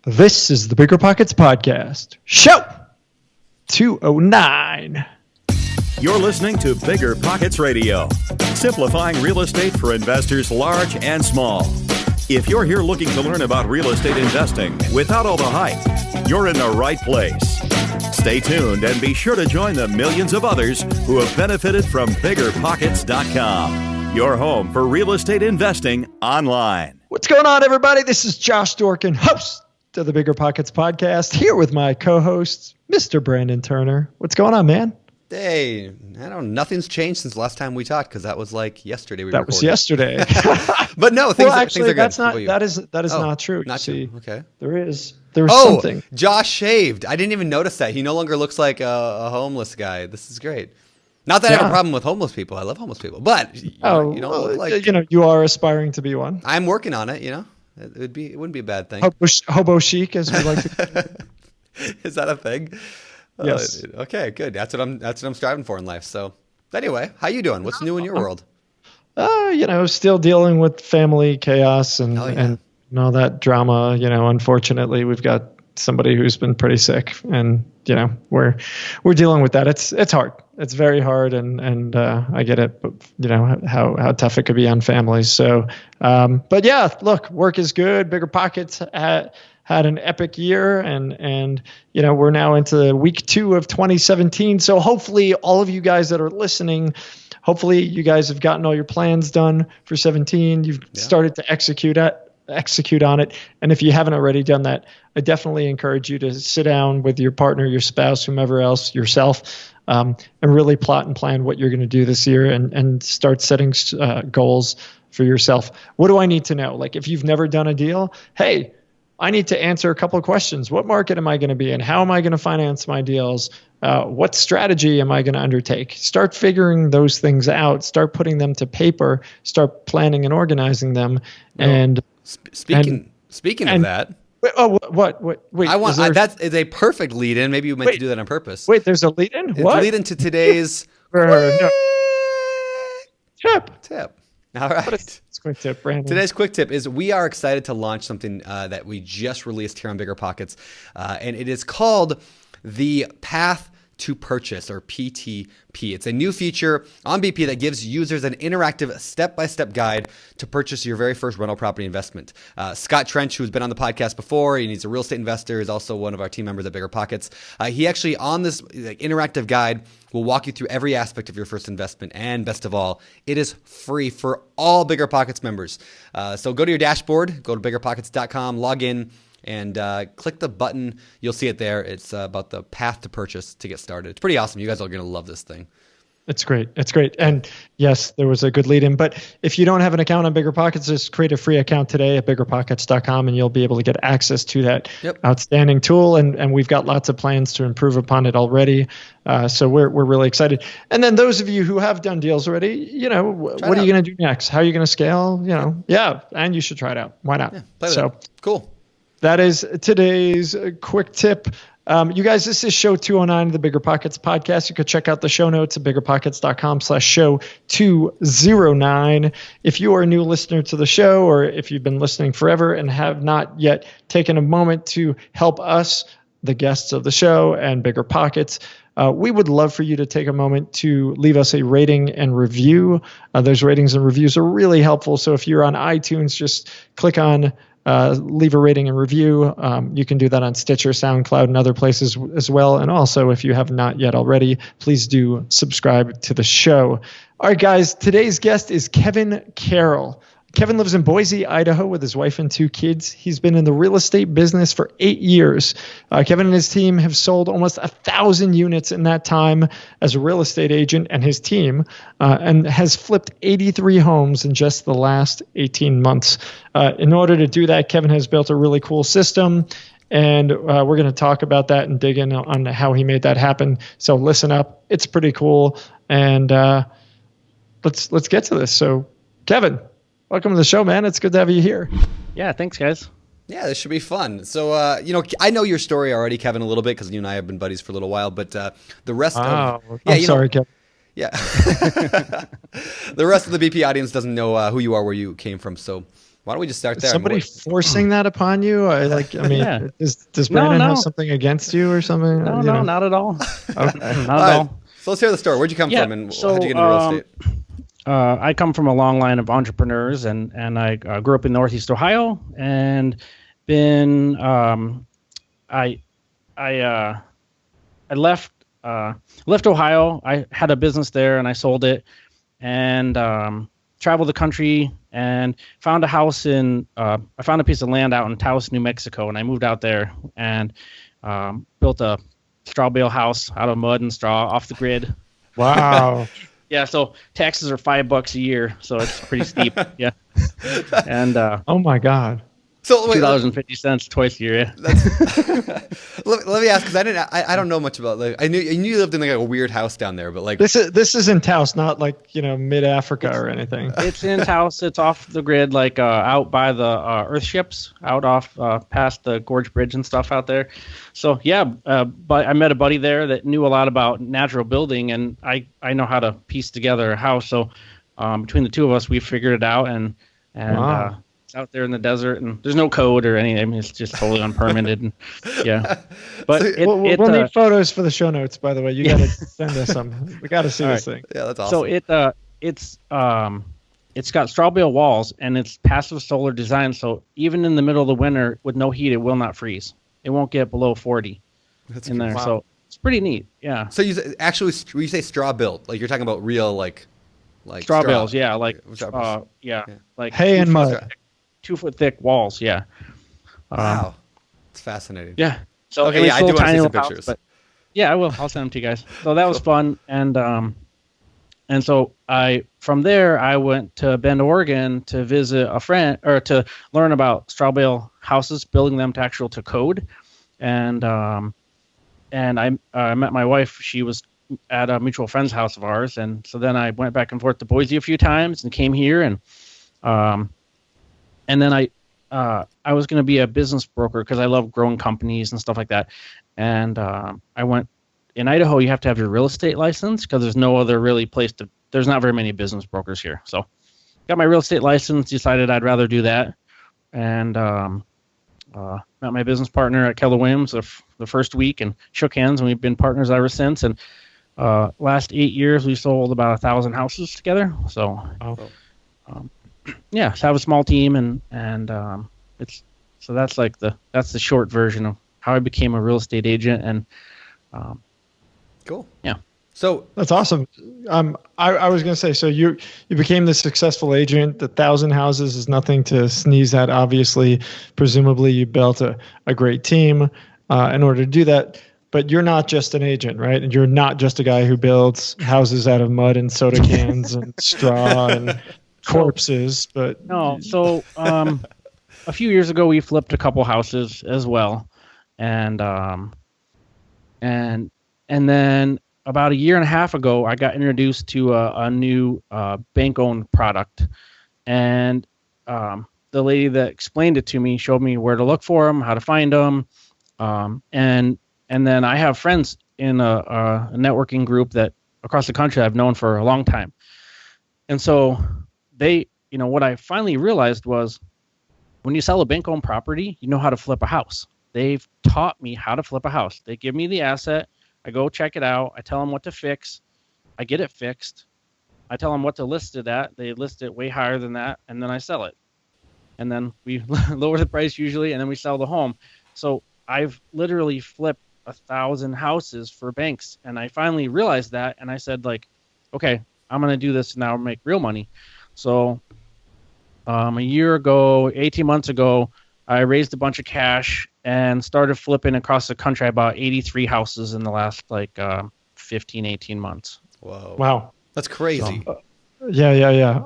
This is the BiggerPockets Podcast, show 209. You're listening to BiggerPockets Radio, simplifying real estate for investors large and small. If you're here looking to learn about real estate investing without all the hype, you're in the right place. Stay tuned and be sure to join the millions of others who have benefited from BiggerPockets.com, your home for real estate investing online. What's going on, everybody? This is Josh Dorkin, host of the BiggerPockets Podcast, here with my co-host, Mr. Brandon Turner. What's going on, man? Hey, nothing's changed since the last time we talked, because that was like yesterday. That was yesterday. But no, things are good. That is not true. Not true. Okay. There was something. Josh shaved. I didn't even notice that. He no longer looks like a homeless guy. This is great. Not that I have a problem with homeless people. I love homeless people, but you don't look like you are aspiring to be one. I'm working on it. It wouldn't be a bad thing. Hobo chic, as we like to. Is that a thing? Yes. Okay, good. That's what I'm striving for in life. So anyway, how you doing? What's new in your world? Still dealing with family chaos and all that drama. Unfortunately, we've got somebody who's been pretty sick, and we're dealing with that. It's hard. It's very hard, and I get it. But how tough it could be on families. So, but yeah, look, work is good. BiggerPockets had an epic year, and we're now into week 2 of 2017. So hopefully all of you guys that are listening, hopefully you guys have gotten all your plans done for 17. You've started to execute on it. And if you haven't already done that, I definitely encourage you to sit down with your partner, your spouse, whomever else, yourself, and really plot and plan what you're going to do this year, and start setting goals for yourself. What do I need to know? Like, if you've never done a deal, hey, I need to answer a couple of questions. What market am I going to be in? How am I going to finance my deals? What strategy am I going to undertake? Start figuring those things out. Start putting them to paper. Start planning and organizing them. And speaking of that. What? Wait. That is a perfect lead-in. Maybe you meant to do that on purpose. Wait, there's a lead-in? What? It's a lead-in to today's tip. All right. What is this quick tip, Brandon? Today's quick tip is we are excited to launch something that we just released here on BiggerPockets, and it is called the Path to Purchase, or PTP. It's a new feature on BP that gives users an interactive step-by-step guide to purchase your very first rental property investment. Scott Trench, who's been on the podcast before, and he's a real estate investor, is also one of our team members at BiggerPockets. He actually, on this interactive guide, will walk you through every aspect of your first investment, and best of all, it is free for all BiggerPockets members. So go to your dashboard, go to BiggerPockets.com, log in, and click the button. You'll see it there. It's about the path to purchase to get started. It's pretty awesome. You guys are going to love this thing. It's great. And yes, there was a good lead in. But if you don't have an account on BiggerPockets, just create a free account today at BiggerPockets.com, and you'll be able to get access to that outstanding tool. And we've got lots of plans to improve upon it already. So we're really excited. And then those of you who have done deals already, what are you going to do next? How are you going to scale? And you should try it out. Why not? Cool. That is today's quick tip. You guys, this is show 209 of the BiggerPockets Podcast. You could check out the show notes at BiggerPockets.com/show 209. If you are a new listener to the show, or if you've been listening forever and have not yet taken a moment to help us, the guests of the show, and BiggerPockets, we would love for you to take a moment to leave us a rating and review. Those ratings and reviews are really helpful. So if you're on iTunes, just click on leave a rating and review. You can do that on Stitcher, SoundCloud, and other places as well. And also, if you have not yet already, please do subscribe to the show. All right, guys, today's guest is Kevin Carroll. Kevin lives in Boise, Idaho, with his wife and 2 kids. He's been in the real estate business for 8 years. Kevin and his team have sold almost 1,000 units in that time as a real estate agent and his team, and has flipped 83 homes in just the last 18 months. In order to do that, Kevin has built a really cool system, and we're going to talk about that and dig in on how he made that happen. So listen up. It's pretty cool. And let's get to this. So, Kevin, welcome to the show, man. It's good to have you here. Yeah, thanks, guys. Yeah, this should be fun. So, I know your story already, Kevin, a little bit, because you and I have been buddies for a little while. But the rest I'm sorry, Kevin. Yeah. The rest of the BP audience doesn't know who you are, where you came from. So Why don't we just start there? Somebody forcing that upon you? Yeah. Does Brandon have something against you or something? No, not at all. Okay. Not at all. So let's hear the story. Where'd you come from, and how'd you get into real estate? I come from a long line of entrepreneurs, and I grew up in Northeast Ohio, and been I left Ohio. I had a business there, and I sold it, and traveled the country, and found a house I found a piece of land out in Taos, New Mexico, and I moved out there and built a straw bale house out of mud and straw off the grid. Wow. Yeah, so taxes are $5 a year, so it's pretty steep. Yeah, and oh my God. So wait, $2.50 twice a year. Yeah. let me ask, because I don't know much about. Like, I knew you lived in like a weird house down there, but like this is in Taos, not like mid Africa or anything. It's in Taos. It's off the grid, like out by the earth ships, out off past the Gorge Bridge and stuff out there. So yeah, but I met a buddy there that knew a lot about natural building, and I know how to piece together a house. So between the two of us, we figured it out, and wow. Out there in the desert, and there's no code or anything. I mean, it's just totally unpermitted. And, yeah, but we'll need photos for the show notes. By the way, you got to send us some. We got to see this thing. Yeah, that's awesome. So it's got straw bale walls, and it's passive solar design. So even in the middle of the winter with no heat, it will not freeze. It won't get below 40 in there. Wow. So it's pretty neat. Yeah. So you say straw built, like you're talking about real like straw bales. Yeah, like like hay and mud. 2 foot thick walls, yeah. Wow, it's fascinating. Yeah. So okay, I do want to see some pictures. But yeah, I will. I'll send them to you guys. So that was fun, and so from there I went to Bend, Oregon to visit a friend or to learn about straw bale houses, building them to code, and I met my wife. She was at a mutual friend's house of ours, and so then I went back and forth to Boise a few times and came here and then I was going to be a business broker because I love growing companies and stuff like that. And I went in Idaho. You have to have your real estate license because there's no other really place there's not very many business brokers here. So got my real estate license, decided I'd rather do that. And met my business partner at Keller Williams the first week and shook hands, and we've been partners ever since. And last 8 years, we sold about 1,000 houses together. So, yeah, so I have a small team, and that's the short version of how I became a real estate agent. And cool. Yeah. So that's awesome. I was going to say, so you became this successful agent. The 1,000 houses is nothing to sneeze at. Obviously, presumably you built a great team in order to do that. But you're not just an agent, right? And you're not just a guy who builds houses out of mud and soda cans and straw and corpses. But no. So a few years ago, we flipped a couple houses as well, and then about a year and a half ago, I got introduced to a new bank-owned product, and the lady that explained it to me showed me where to look for them, how to find them, and then I have friends in a networking group that across the country I've known for a long time, and so they, what I finally realized was when you sell a bank-owned property, you know how to flip a house. They've taught me how to flip a house. They give me the asset. I go check it out. I tell them what to fix. I get it fixed. I tell them what to list it at. They list it way higher than that, and then I sell it. And then we lower the price usually, and then we sell the home. So I've literally flipped 1,000 houses for banks, and I finally realized that, and I said, okay, I'm going to do this now and make real money. So a year ago, 18 months ago, I raised a bunch of cash and started flipping across the country. I bought 83 houses in the last 15, 18 months. Whoa. Wow. That's crazy. Yeah.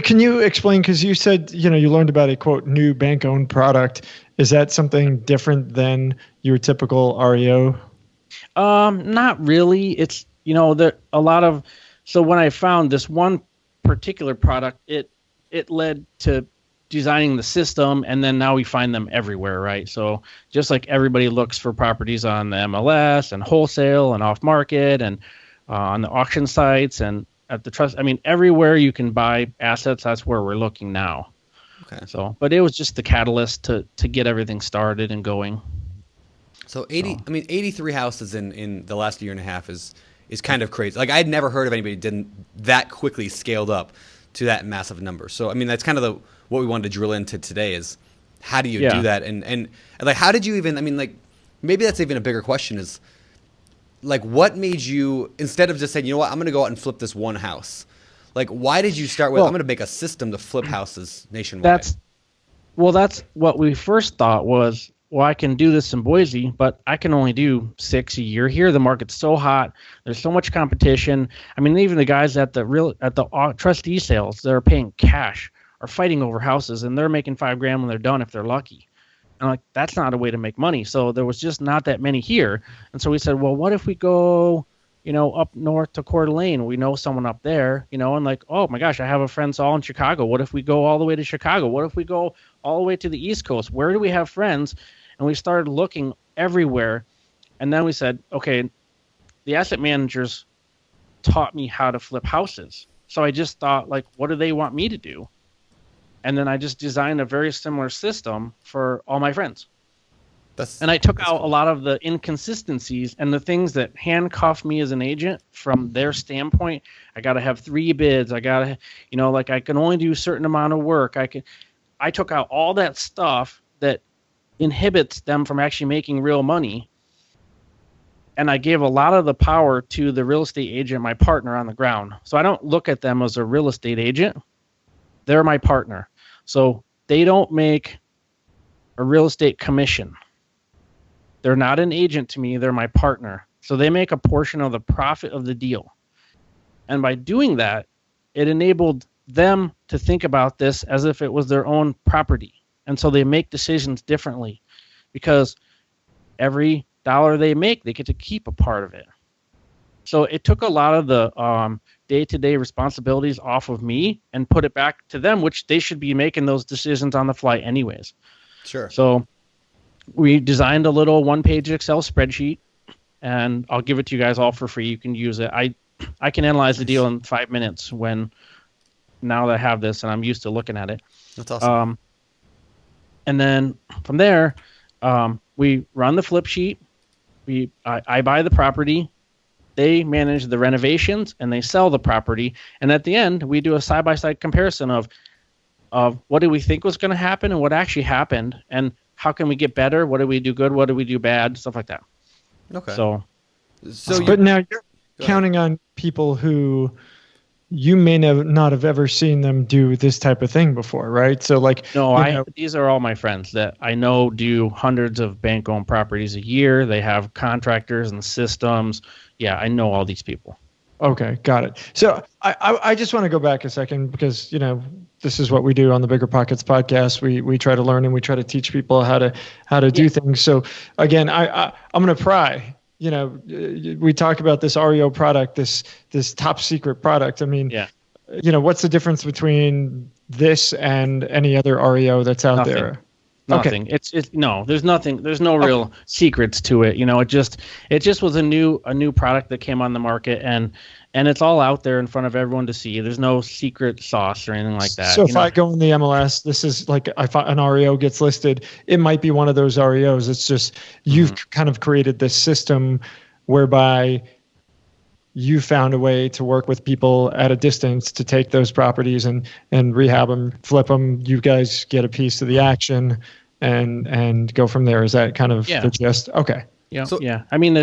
Can you explain, because you said, you learned about a, quote, new bank-owned product. Is that something different than your typical REO? Not really. It's, so when I found this one particular product, it led to designing the system, and then now we find them everywhere, right? So just like everybody looks for properties on the MLS and wholesale and off market and on the auction sites and at the trust, everywhere you can buy assets, that's where we're looking now. Okay. So, but it was just the catalyst to get everything started and going. So 83 houses in the last year and a half is kind of crazy. Like I'd never heard of anybody didn't that quickly scaled up to that massive number. So I mean that's kind of what we wanted to drill into today is how do you do that and like how did you even like maybe that's even a bigger question is like what made you instead of just saying you know what I'm going to go out and flip this one house. Like why did you start with I'm going to make a system to flip houses nationwide? That's what we first thought was well, I can do this in Boise, but I can only do 6 a year here. The market's so hot. There's so much competition. I mean, even the guys at the trustee sales that are paying cash are fighting over houses, and they're making $5,000 when they're done if they're lucky. And like that's not a way to make money. So there was just not that many here. And so we said, well, what if we go, up north to Coeur d'Alene? We know someone up there, and like, oh my gosh, I have a friend all in Chicago. What if we go all the way to Chicago? What if we go all the way to the East Coast? Where do we have friends? And we started looking everywhere. And then we said, okay, the asset managers taught me how to flip houses. So I just thought, like, what do they want me to do? And then I just designed a very similar system for all my friends. And I took out a lot of the inconsistencies and the things that handcuff me as an agent from their standpoint. I got to have 3 bids. I got to, like I can only do a certain amount of work. I took out all that stuff that inhibits them from actually making real money. And I gave a lot of the power to the real estate agent, my partner on the ground. So I don't look at them as a real estate agent. They're my partner. So they don't make a real estate commission. They're not an agent to me. They're my partner. So they make a portion of the profit of the deal. And by doing that, it enabled them to think about this as if it was their own property. And so they make decisions differently because every dollar they make, they get to keep a part of it. So it took a lot of the day-to-day responsibilities off of me and put it back to them, which they should be making those decisions on the fly anyways. Sure. So we designed a little 1-page Excel spreadsheet, and I'll give it to you guys all for free. You can use it. I can analyze the deal in 5 minutes now that I have this and I'm used to looking at it. That's awesome. And then from there, we run the flip sheet. I buy the property. They manage the renovations and they sell the property. And at the end, we do a side-by-side comparison of what do we think was going to happen and what actually happened, and how can we get better? What do we do good? What do we do bad? Stuff like that. Okay. But now you're counting on people who you may not have ever seen them do this type of thing before, right? So like, these are all my friends that I know do hundreds of bank-owned properties a year. They have contractors and systems. Yeah, I know all these people. Okay, got it. So I just want to go back a second because, this is what we do on the BiggerPockets podcast. We try to learn and we try to teach people how to do things. So again, I'm going to pry. We talk about this REO product, this top secret product. I mean, what's the difference between this and any other REO that's out there? Nothing. Okay. It's no. There's nothing. There's no real secrets to it. It just was a new product that came on the market, and it's all out there in front of everyone to see. There's no secret sauce or anything like that. So if I go in the MLS, this is like if an REO gets listed, it might be one of those REOs. It's just you've kind of created this system whereby you found a way to work with people at a distance to take those properties and rehab them, flip them. You guys get a piece of the action and go from there. Is that kind of the gist? Okay. Yeah. So, yeah. I mean,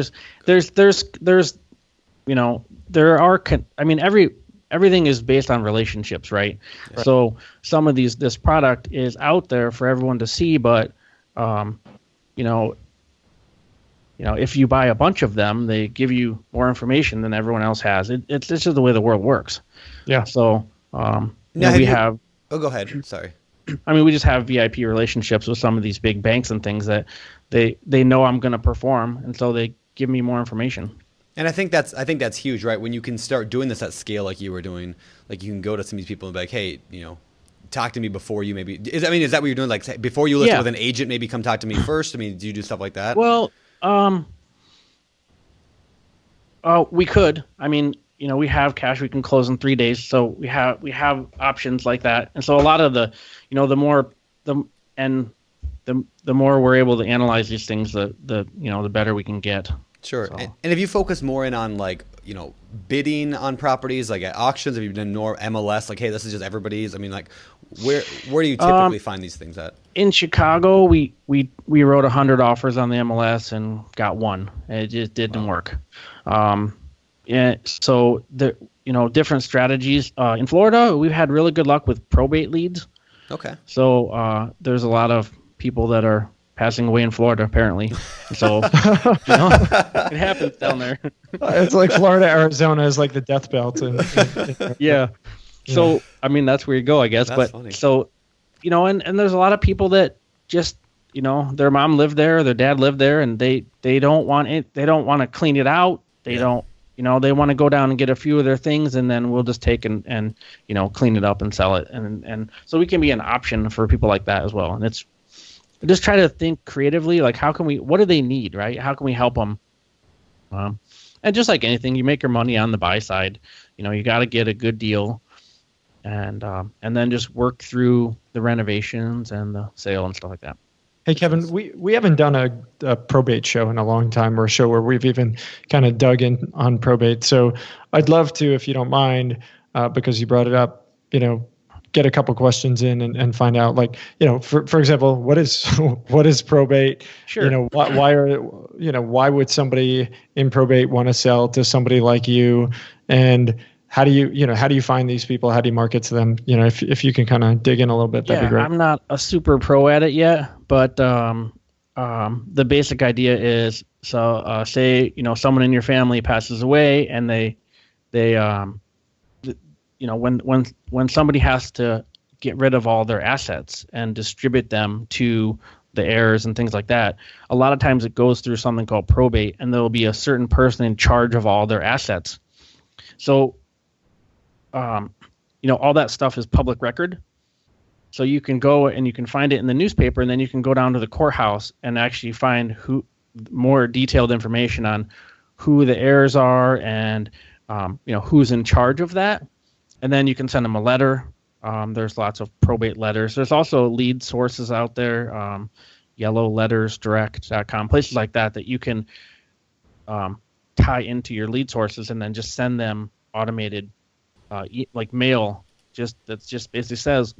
everything is based on relationships, right? So some of this product is out there for everyone to see, but, if you buy a bunch of them, they give you more information than everyone else has. It's just the way the world works. Yeah. So go ahead. Sorry. I mean, we just have VIP relationships with some of these big banks and things that they know I'm going to perform, and so they give me more information. And I think that's huge, right? When you can start doing this at scale, like you were doing, like you can go to some of these people and be like, hey, talk to me before you maybe. Is that what you're doing? Like before you list with an agent, maybe come talk to me first. I mean, do you do stuff like that? Well, we could. I mean, we have cash we can close in 3 days. So we have options like that. And so a lot of the more we're able to analyze these things, the better we can get. Sure. So. And if you focus more in on like, bidding on properties, like at auctions, have you done more MLS? Like, hey, this is just everybody's. I mean, like, where do you typically find these things at? In Chicago, we wrote 100 offers on the MLS and got one. It just didn't work. So different strategies. In Florida, we've had really good luck with probate leads. Okay. So there's a lot of people that are passing away in Florida, apparently. So it happens down there. It's like Florida, Arizona is like the death belt. Yeah. So I mean, that's where you go, I guess. That's funny. So, and there's a lot of people that just, their mom lived there, their dad lived there, and they don't want it. They don't want to clean it out. They don't. They want to go down and get a few of their things, and then we'll just take and clean it up and sell it. And so we can be an option for people like that as well. And it's just try to think creatively, like what do they need, right? How can we help them? And just like anything, you make your money on the buy side. You got to get a good deal, and then just work through the renovations and the sale and stuff like that. Hey, Kevin, we haven't done a probate show in a long time, or a show where we've even kind of dug in on probate. So I'd love to, if you don't mind, because you brought it up, get a couple questions in and find out, like, for example, what is probate? Sure. Why would somebody in probate want to sell to somebody like you? And how do you find these people? How do you market to them? If you can kind of dig in a little bit, that'd be great. I'm not a super pro at it yet, but the basic idea is, so say someone in your family passes away, and they when somebody has to get rid of all their assets and distribute them to the heirs and things like that, a lot of times it goes through something called probate, and there will be a certain person in charge of all their assets. So all that stuff is public record. So you can go and you can find it in the newspaper, and then you can go down to the courthouse and actually find more detailed information on who the heirs are and who's in charge of that. And then you can send them a letter. There's lots of probate letters. There's also lead sources out there, yellowlettersdirect.com, places like that you can tie into your lead sources and then just send them automated like mail. That just basically says,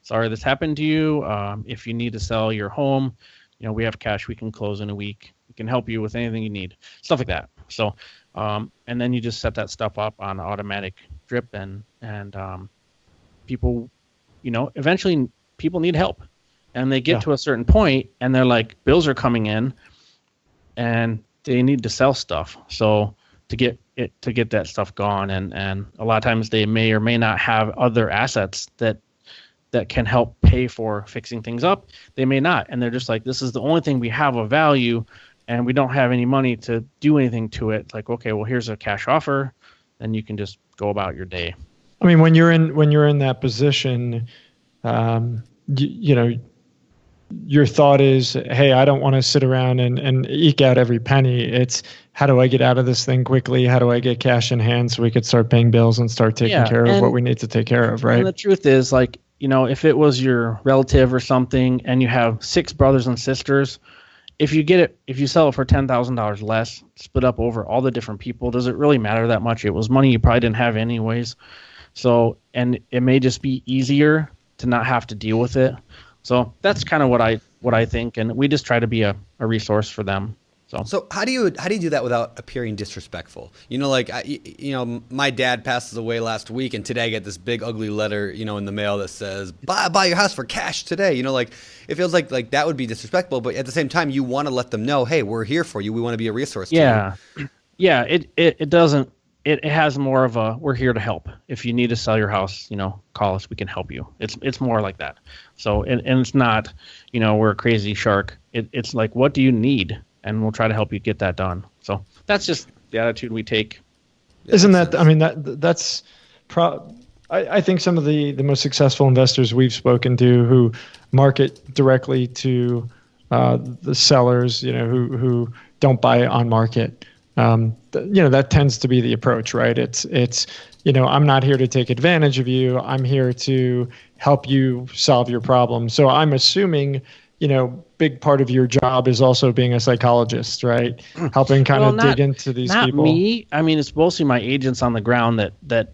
sorry this happened to you. If you need to sell your home, we have cash we can close in a week. We can help you with anything you need, stuff like that. So, and then you just set that stuff up on automatic drip, and people, eventually people need help, and they get to a certain point, and they're like, bills are coming in, and they need to sell stuff. So to get that stuff gone, and a lot of times they may or may not have other assets that can help pay for fixing things up. They may not, and they're just like, this is the only thing we have of value, and we don't have any money to do anything to it. It's like, okay, well, here's a cash offer, then you can just go about your day. I mean, when you're in that position, your thought is, hey, I don't want to sit around and eke out every penny. It's, how do I get out of this thing quickly? How do I get cash in hand so we could start paying bills and start taking care of what we need to take care of, right? And the truth is, like, if it was your relative or something, and you have 6 brothers and sisters, if you sell it for $10,000 less, split up over all the different people, does it really matter that much? It was money you probably didn't have anyways. So, and it may just be easier to not have to deal with it. So that's kind of what I think, and we just try to be a resource for them. So how do you do that without appearing disrespectful? My dad passes away last week, and today I get this big ugly letter, in the mail that says, buy your house for cash today. It feels like that would be disrespectful, but at the same time, you want to let them know, hey, we're here for you. We want to be a resource to you. Yeah. It doesn't. It has more of a, we're here to help. If you need to sell your house, call us. We can help you. It's more like that. So and it's not, we're a crazy shark. It's like, what do you need? And we'll try to help you get that done. So that's just the attitude we take. Isn't that, I mean, that's I think some of the most successful investors we've spoken to who market directly to the sellers, who don't buy on market, that tends to be the approach, right? It's I'm not here to take advantage of you. I'm here to help you solve your problem. So I'm assuming, big part of your job is also being a psychologist, right? Helping kind of dig into these not people. Not me. I mean, it's mostly my agents on the ground that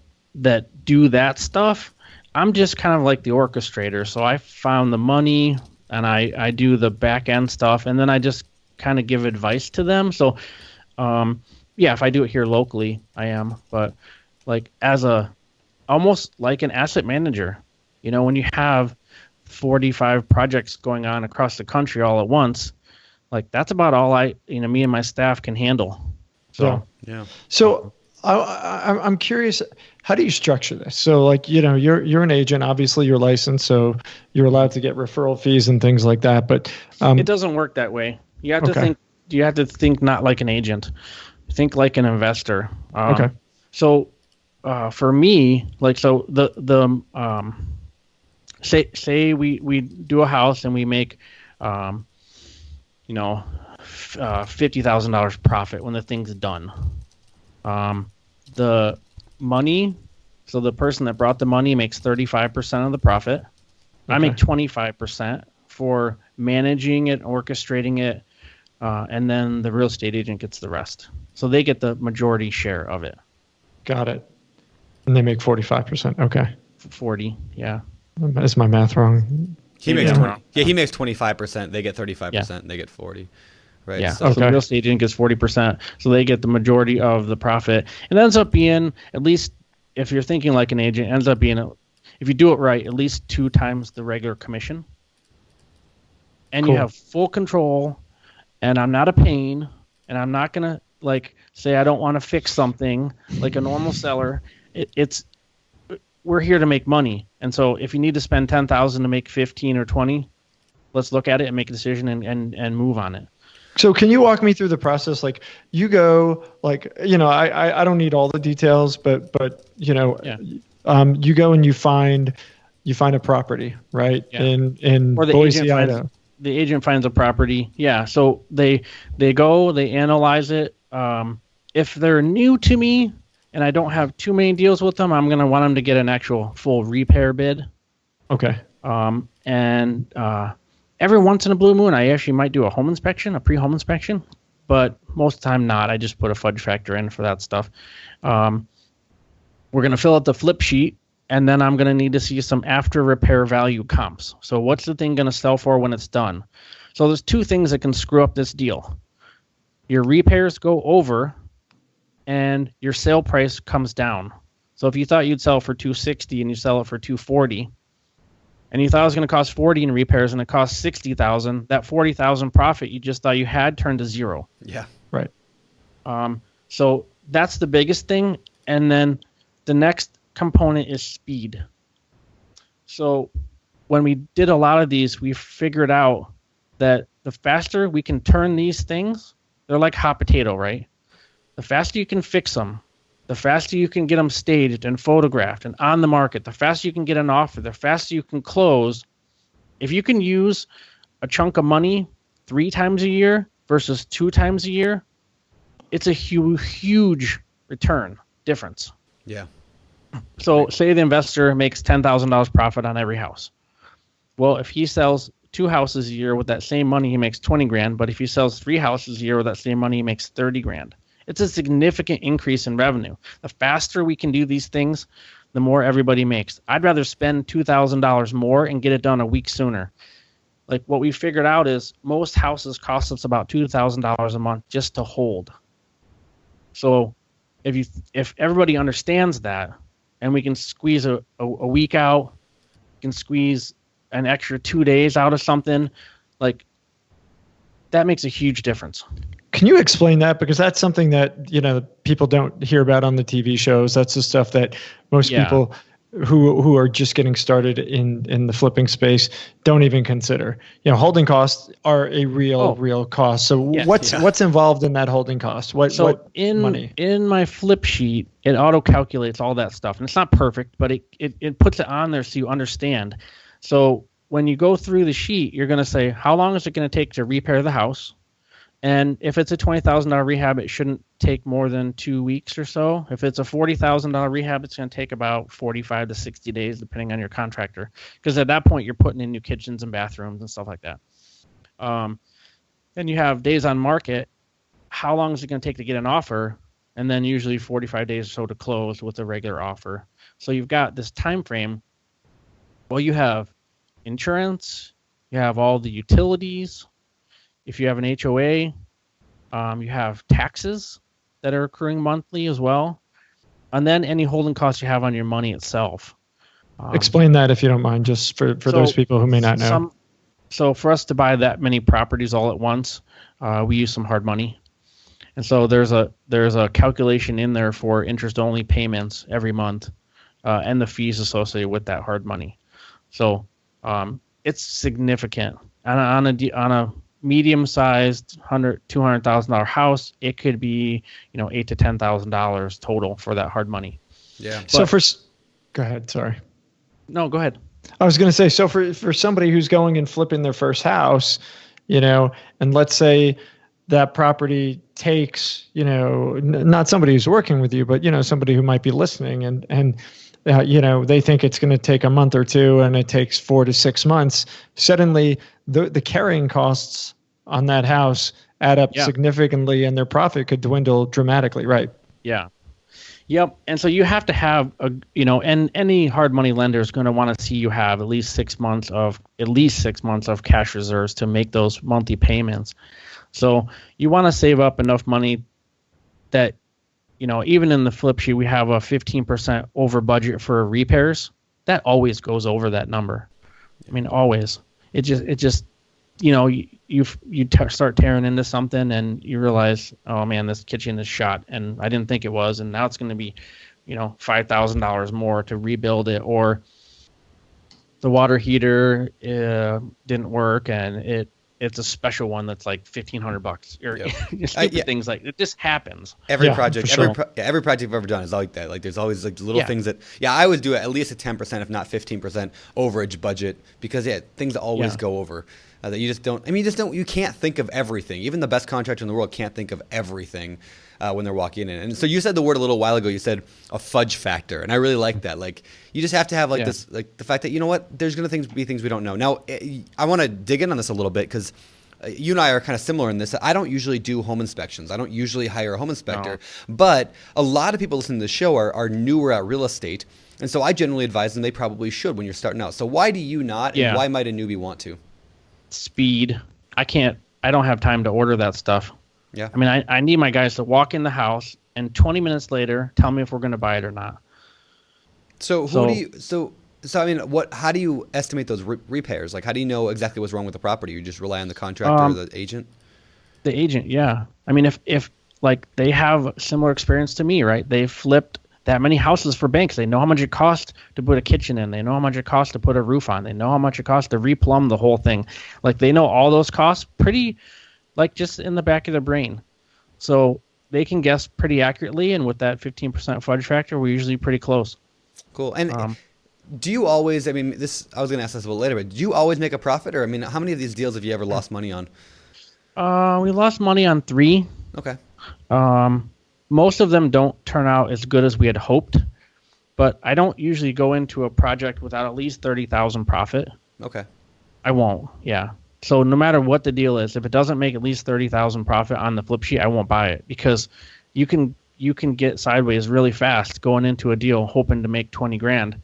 do that stuff. I'm just kind of like the orchestrator. So I found the money and I do the back end stuff, and then I just kind of give advice to them. So, if I do it here locally, I am. But like almost like an asset manager, when you have 45 projects going on across the country all at once, like that's about all me and my staff can handle. So, yeah. So I'm curious, how do you structure this? So like, you're an agent, obviously you're licensed, so you're allowed to get referral fees and things like that. But it doesn't work that way. You have to think not like an agent. Think like an investor. Okay. So, for me, like, so say we do a house and we make, $50,000 profit when the thing's done. The money, so the person that brought the money makes 35% of the profit. Okay. I make 25% for managing it, orchestrating it, and then the real estate agent gets the rest. So they get the majority share of it. Got it. And they make 45%. Okay. 40, yeah. Is my math wrong? He makes 25%. They get 35%. Yeah. They get 40. Right. Yeah. So the real estate agent gets 40%. So they get the majority of the profit. It ends up being, at least if you're thinking like an agent, ends up being, if you do it right, at least 2 times the regular commission. And You have full control. And I'm not a pain. And I'm not going to say I don't want to fix something like a normal seller. We're here to make money. And so if you need to spend $10,000 to make 15 or 20, let's look at it and make a decision and move on it. So can you walk me through the process? Like you go, I don't need all the details, but you go and you find a property, right? Yeah. In Boise, Idaho. The agent finds a property. Yeah. So they go, they analyze it. If they're new to me and I don't have too many deals with them, I'm going to want them to get an actual full repair bid. Okay. Every once in a blue moon, I actually might do a home inspection, a pre-home inspection, but most of the time not. I just put a fudge factor in for that stuff. We're going to fill out the flip sheet, and then I'm going to need to see some after repair value comps. So what's the thing going to sell for when it's done? So there's 2 things that can screw up this deal. Your repairs go over, and your sale price comes down. So if you thought you'd sell for $260 and you sell it for $240, and you thought it was going to cost $40 in repairs and it cost $60,000, that $40,000 profit you just thought you had turned to zero. Yeah. Right. So that's the biggest thing. And then the next component is speed. So when we did a lot of these, we figured out that the faster we can turn these things, they're like hot potato, right? The faster you can fix them, the faster you can get them staged and photographed and on the market, the faster you can get an offer, the faster you can close. If you can use a chunk of money 3 times a year versus 2 times a year, it's a huge return difference. Yeah. So say the investor makes $10,000 profit on every house. Well, if he sells 2 houses a year with that same money, he makes $20,000. But if he sells 3 houses a year with that same money, he makes $30,000. It's a significant increase in revenue. The faster we can do these things, the more everybody makes. I'd rather spend $2,000 more and get it done a week sooner. Like what we figured out is most houses cost us about $2,000 a month just to hold. So if everybody understands that, and we can squeeze a week out, can squeeze an extra 2 days out of something, like that makes a huge difference. Can you explain that? Because that's something that, people don't hear about on the TV shows. That's the stuff that most people who are just getting started in the flipping space don't even consider. Holding costs are a real cost. So what's involved in that holding cost? What money? In my flip sheet, it auto calculates all that stuff. And it's not perfect, but it puts it on there so you understand. So when you go through the sheet, you're going to say, how long is it going to take to repair the house? And if it's a $20,000 rehab, it shouldn't take more than 2 weeks or so. If it's a $40,000 rehab, it's going to take about 45 to 60 days, depending on your contractor. Because at that point, you're putting in new kitchens and bathrooms and stuff like that. Then you have days on market. How long is it going to take to get an offer? And then usually 45 days or so to close with a regular offer. So you've got this time frame. Well, you have insurance. You have all the utilities. If you have an HOA, you have taxes that are accruing monthly as well. And then any holding costs you have on your money itself. Explain that if you don't mind, just for those people who may not know. So for us to buy that many properties all at once, we use some hard money. And so there's a calculation in there for interest-only payments every month and the fees associated with that hard money. So it's significant. On a medium-sized $200,000 house, it could be $8,000 to $10,000 total for that hard money. Yeah. So go ahead. Sorry. No, go ahead. I was going to say, so for somebody who's going and flipping their first house, and let's say that property takes, not somebody who's working with you, but somebody who might be listening, and they think it's going to take a month or two, and it takes 4 to 6 months. Suddenly, the carrying costs on that house add up significantly, and their profit could dwindle dramatically, right? Yeah. Yep. And so you have to have and any hard money lender is going to want to see you have at least 6 months of cash reserves to make those monthly payments. So you want to save up enough money that, even in the flip sheet, we have a 15% over budget for repairs. That always goes over that number. I mean, always. It just you start tearing into something and you realize, oh man, this kitchen is shot, and I didn't think it was, and now it's going to be, $5,000 more to rebuild it, or the water heater didn't work and it's a special one that's like $1,500 or stupid things like it just happens. Every project I've ever done is like that. Like there's always like little things that I always do at least a 10%, if not 15% overage budget, because things always go over. That you just don't. I mean, you can't think of everything. Even the best contractor in the world can't think of everything when they're walking in. And so you said the word a little while ago. You said a fudge factor, and I really like that. Like you just have to have this, like the fact that there's going to be things we don't know. Now, I want to dig in on this a little bit because you and I are kind of similar in this. I don't usually do home inspections. I don't usually hire a home inspector, but a lot of people listening to the show are newer at real estate, and so I generally advise them they probably should when you're starting out. So why do you not, and why might a newbie want to? Speed. I don't have time to order that stuff. Yeah. I mean, I need my guys to walk in the house and 20 minutes later tell me if we're going to buy it or not. So I mean, how do you estimate those repairs? Like, how do you know exactly what's wrong with the property? You just rely on the contractor or the agent? The agent. Yeah. I mean, if like they have similar experience to me, right? They've flipped that many houses for banks. They know how much it costs to put a kitchen in. They know how much it costs to put a roof on. They know how much it costs to replumb the whole thing. Like they know all those costs pretty, like just in the back of their brain. So they can guess pretty accurately. And with that 15% fudge factor, we're usually pretty close. Cool. And do you always, I mean, I was going to ask this a little later, but do you always make a profit? Or, I mean, how many of these deals have you ever lost money on? We lost money on 3. Okay. Most of them don't turn out as good as we had hoped, but I don't usually go into a project without at least 30,000 profit. Okay. I won't. Yeah. So no matter what the deal is, if it doesn't make at least 30,000 profit on the flip sheet, I won't buy it, because you can get sideways really fast going into a deal hoping to make 20 grand.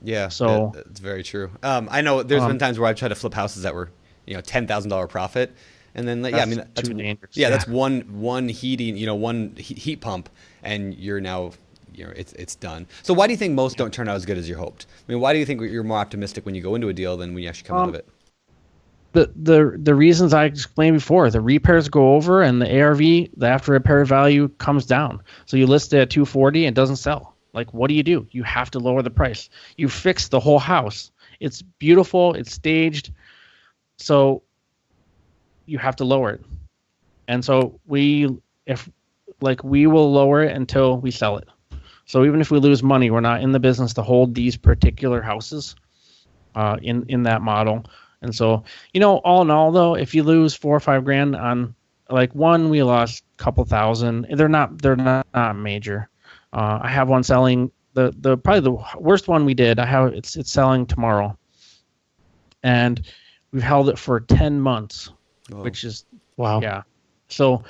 Yeah. So that's very true. I know there's been times where I've tried to flip houses that were, $10,000 profit. And then, that's dangerous. Yeah, that's one heating, one heat pump, and you're now, it's done. So why do you think most don't turn out as good as you hoped? I mean, why do you think you're more optimistic when you go into a deal than when you actually come out of it? The reasons I explained before, the repairs go over and the ARV, the after repair value, comes down. So you list it at 240 and it doesn't sell. Like, what do? You have to lower the price. You fix the whole house. It's beautiful. It's staged. So you have to lower it. And so we will lower it until we sell it. So even if we lose money, we're not in the business to hold these particular houses in that model. And so, all in all, though, if you lose $4 or $5 on like one, we lost a couple thousand. They're not major. I have one selling the probably the worst one we did. It's selling tomorrow, and we've held it for 10 months, which is wow. Yeah. So,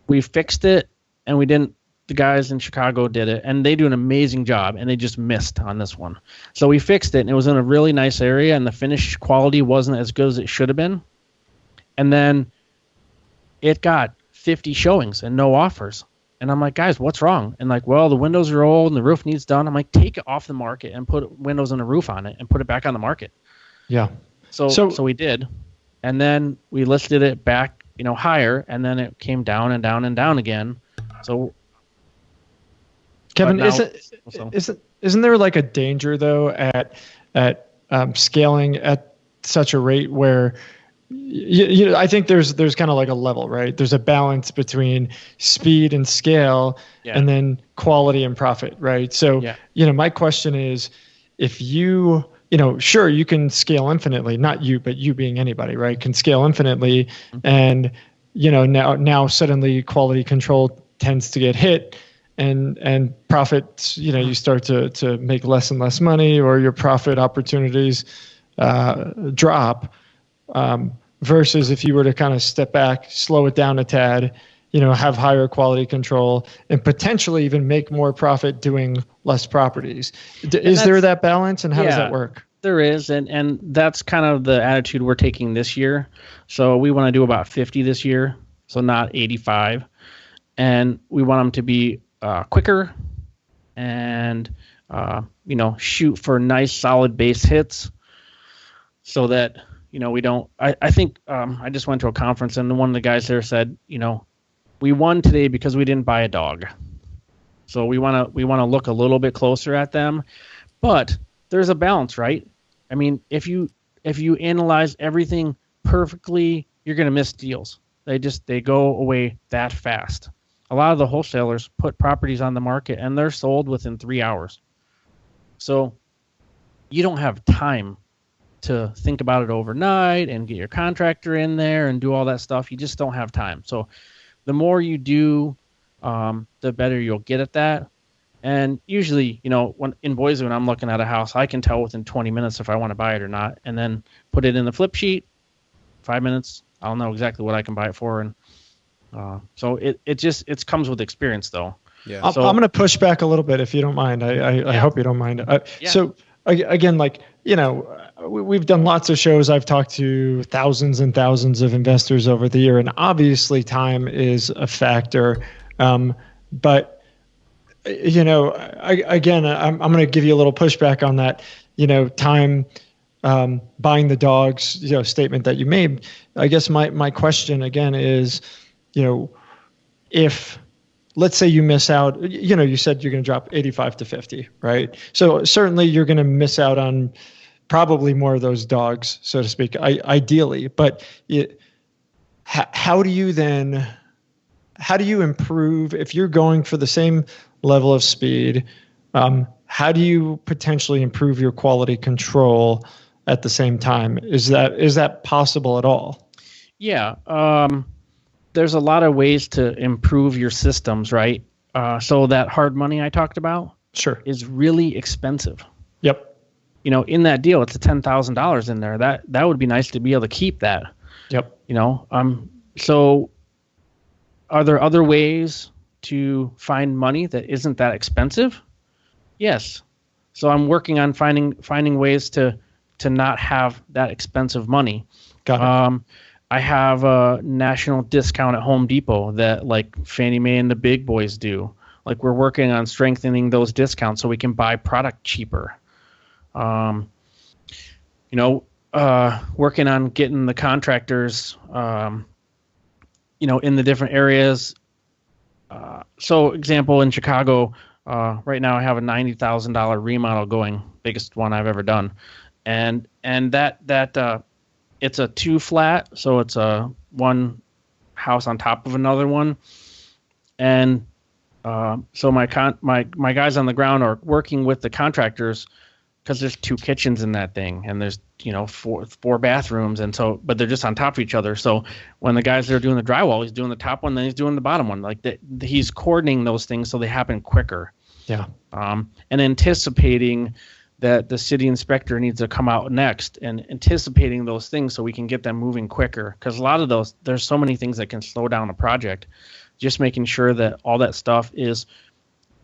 we fixed it, and we didn't. The guys in Chicago did it, and they do an amazing job, and they just missed on this one. So we fixed it, and it was in a really nice area, and the finish quality wasn't as good as it should have been. And then it got 50 showings and no offers. And I'm like, guys, what's wrong? And like, well, the windows are old and the roof needs done. I'm like, take it off the market and put windows and a roof on it and put it back on the market. Yeah. So we did. And then we listed it back, higher, and then it came down and down and down again. So Kevin, isn't there like a danger though at scaling at such a rate where I think there's kind of like a level, right? There's a balance between speed and scale, and then quality and profit, right? So my question is, if you sure, you can scale infinitely, not you, but you being anybody, right? Can scale infinitely, and now suddenly quality control tends to get hit. And profits, you start to make less and less money, or your profit opportunities drop. Versus if you were to kind of step back, slow it down a tad, have higher quality control, and potentially even make more profit doing less properties. Is there that balance, and how does that work? There is, and that's kind of the attitude we're taking this year. So we want to do about 50 this year, so not 85, and we want them to be quicker and shoot for nice solid base hits so that we don't I think I just went to a conference, and one of the guys there said we won today because we didn't buy a dog. So we want to look a little bit closer at them, but there's a balance, right? I mean, if you analyze everything perfectly, you're going to miss deals. They go away that fast. A lot of the wholesalers put properties on the market and they're sold within 3 hours. So you don't have time to think about it overnight and get your contractor in there and do all that stuff. You just don't have time. So the more you do, the better you'll get at that. And usually, when in Boise, when I'm looking at a house, I can tell within 20 minutes if I want to buy it or not, and then put it in the flip sheet. 5 minutes, I'll know exactly what I can buy it for. And so it comes with experience, though. Yeah. I'm going to push back a little bit, if you don't mind. I hope you don't mind. So again, we've done lots of shows. I've talked to thousands and thousands of investors over the year, and obviously time is a factor. But I'm going to give you a little pushback on that. Time. Buying the dogs, statement that you made. I guess my question again is, if let's say you miss out, you said you're going to drop 85 to 50, right? So certainly you're going to miss out on probably more of those dogs, so to speak, ideally. But how do you improve if you're going for the same level of speed? How do you potentially improve your quality control at the same time? Is that possible at all? Yeah. There's a lot of ways to improve your systems, right? So that hard money I talked about is really expensive. Yep. In that deal, it's $10,000 in there. That would be nice to be able to keep that. Yep. So are there other ways to find money that isn't that expensive? Yes. So I'm working on finding ways to not have that expensive money. Got it. I have a national discount at Home Depot that like Fannie Mae and the big boys do. Like we're working on strengthening those discounts so we can buy product cheaper. Working on getting the contractors, in the different areas. So example, in Chicago, right now I have a $90,000 remodel going, biggest one I've ever done. And that it's a 2-flat, so it's a one house on top of another one. And so my guys on the ground are working with the contractors because there's 2 kitchens in that thing, and there's four bathrooms, and so but they're just on top of each other. So when the guys are doing the drywall, he's doing the top one, then he's doing the bottom one. Like he's coordinating those things so they happen quicker. Yeah. And anticipating that the city inspector needs to come out next, and anticipating those things so we can get them moving quicker. Because a lot of those, there's so many things that can slow down a project. Just making sure that all that stuff is,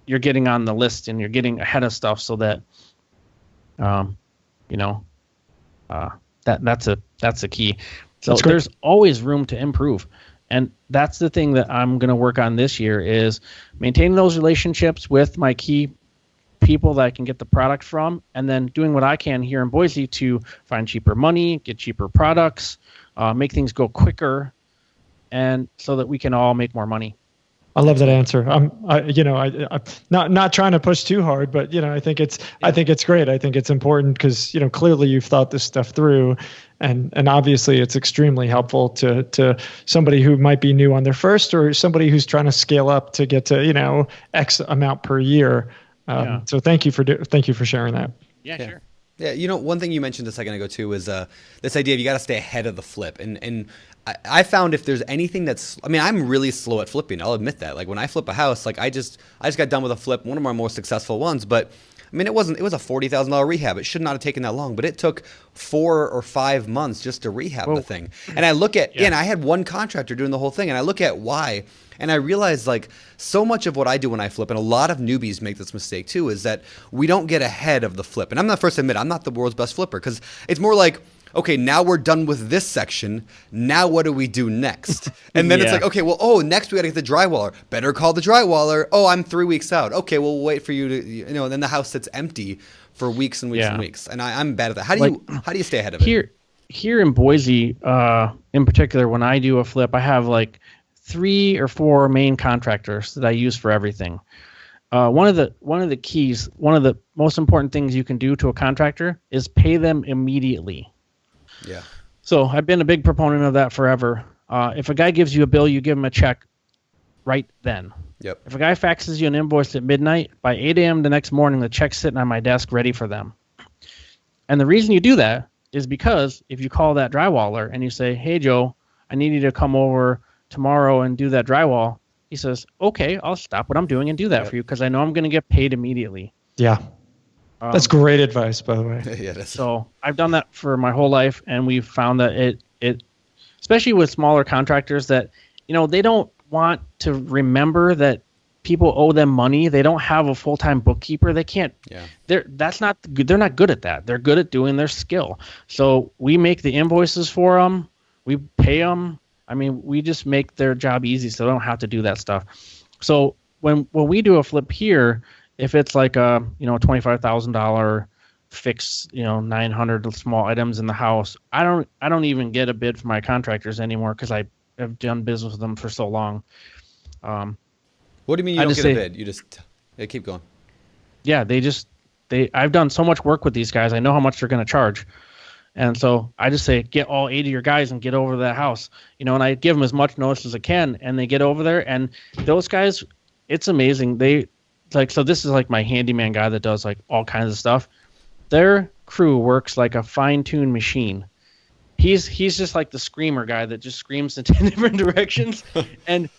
you're getting on the list and you're getting ahead of stuff so that, that's a key. So there's always room to improve. And that's the thing that I'm going to work on this year, is maintaining those relationships with my key people that I can get the product from, and then doing what I can here in Boise to find cheaper money, get cheaper products, make things go quicker, and so that we can all make more money. I love that answer. I'm not trying to push too hard, but I think it's great. I think it's important because clearly you've thought this stuff through, and obviously it's extremely helpful to somebody who might be new on their first, or somebody who's trying to scale up to get to X amount per year. So thank you for sharing that. Yeah, sure. Yeah, one thing you mentioned a second ago too is this idea of you got to stay ahead of the flip, and I found if there's anything I'm really slow at flipping. I'll admit that. Like when I flip a house, like I just got done with a flip, one of my more successful ones, but it was a $40,000 rehab. It should not have taken that long, but it took 4 or 5 months just to rehab the thing. And I look at, and I had one contractor doing the whole thing, and I look at why, and I realize like so much of what I do when I flip, and a lot of newbies make this mistake too, is that we don't get ahead of the flip. And I'm not the first to admit I'm not the world's best flipper, because it's more like, okay, now we're done with this section. Now what do we do next? And then it's like, okay, well, next we got to get the drywaller. Better call the drywaller. Oh, I'm 3 weeks out. Okay, well, we'll wait for you to, and then the house sits empty for weeks and weeks and weeks. And I'm bad at that. How do you stay ahead of it? Here in Boise, in particular, when I do a flip, I have like 3 or 4 main contractors that I use for everything. One of the keys, one of the most important things you can do to a contractor is pay them immediately. Yeah. So I've been a big proponent of that forever. If a guy gives you a bill, you give him a check right then. Yep. If a guy faxes you an invoice at midnight, by 8 a.m. the next morning, the check's sitting on my desk ready for them. And the reason you do that is because if you call that drywaller and you say, hey, Joe, I need you to come over tomorrow and do that drywall, he says, okay, I'll stop what I'm doing and do that for you because I know I'm going to get paid immediately. Yeah. That's great advice, by the way. So I've done that for my whole life, and we've found that it especially with smaller contractors that, they don't want to remember that people owe them money. They don't have a full-time bookkeeper. They can't. Yeah. They're not good at that. They're good at doing their skill. So we make the invoices for them. We pay them. We just make their job easy, so they don't have to do that stuff. So when we do a flip here, if it's like a $25,000 fix, 900 small items in the house, I don't even get a bid from my contractors anymore because I have done business with them for so long. What do you mean you don't get a bid? You just keep going. Yeah, I've done so much work with these guys. I know how much they're going to charge. And so I just say, get all 8 of your guys and get over to that house, and I give them as much notice as I can, and they get over there. And those guys, it's amazing. So this is like my handyman guy that does like all kinds of stuff. Their crew works like a fine-tuned machine. He's just like the screamer guy that just screams in 10 different directions. And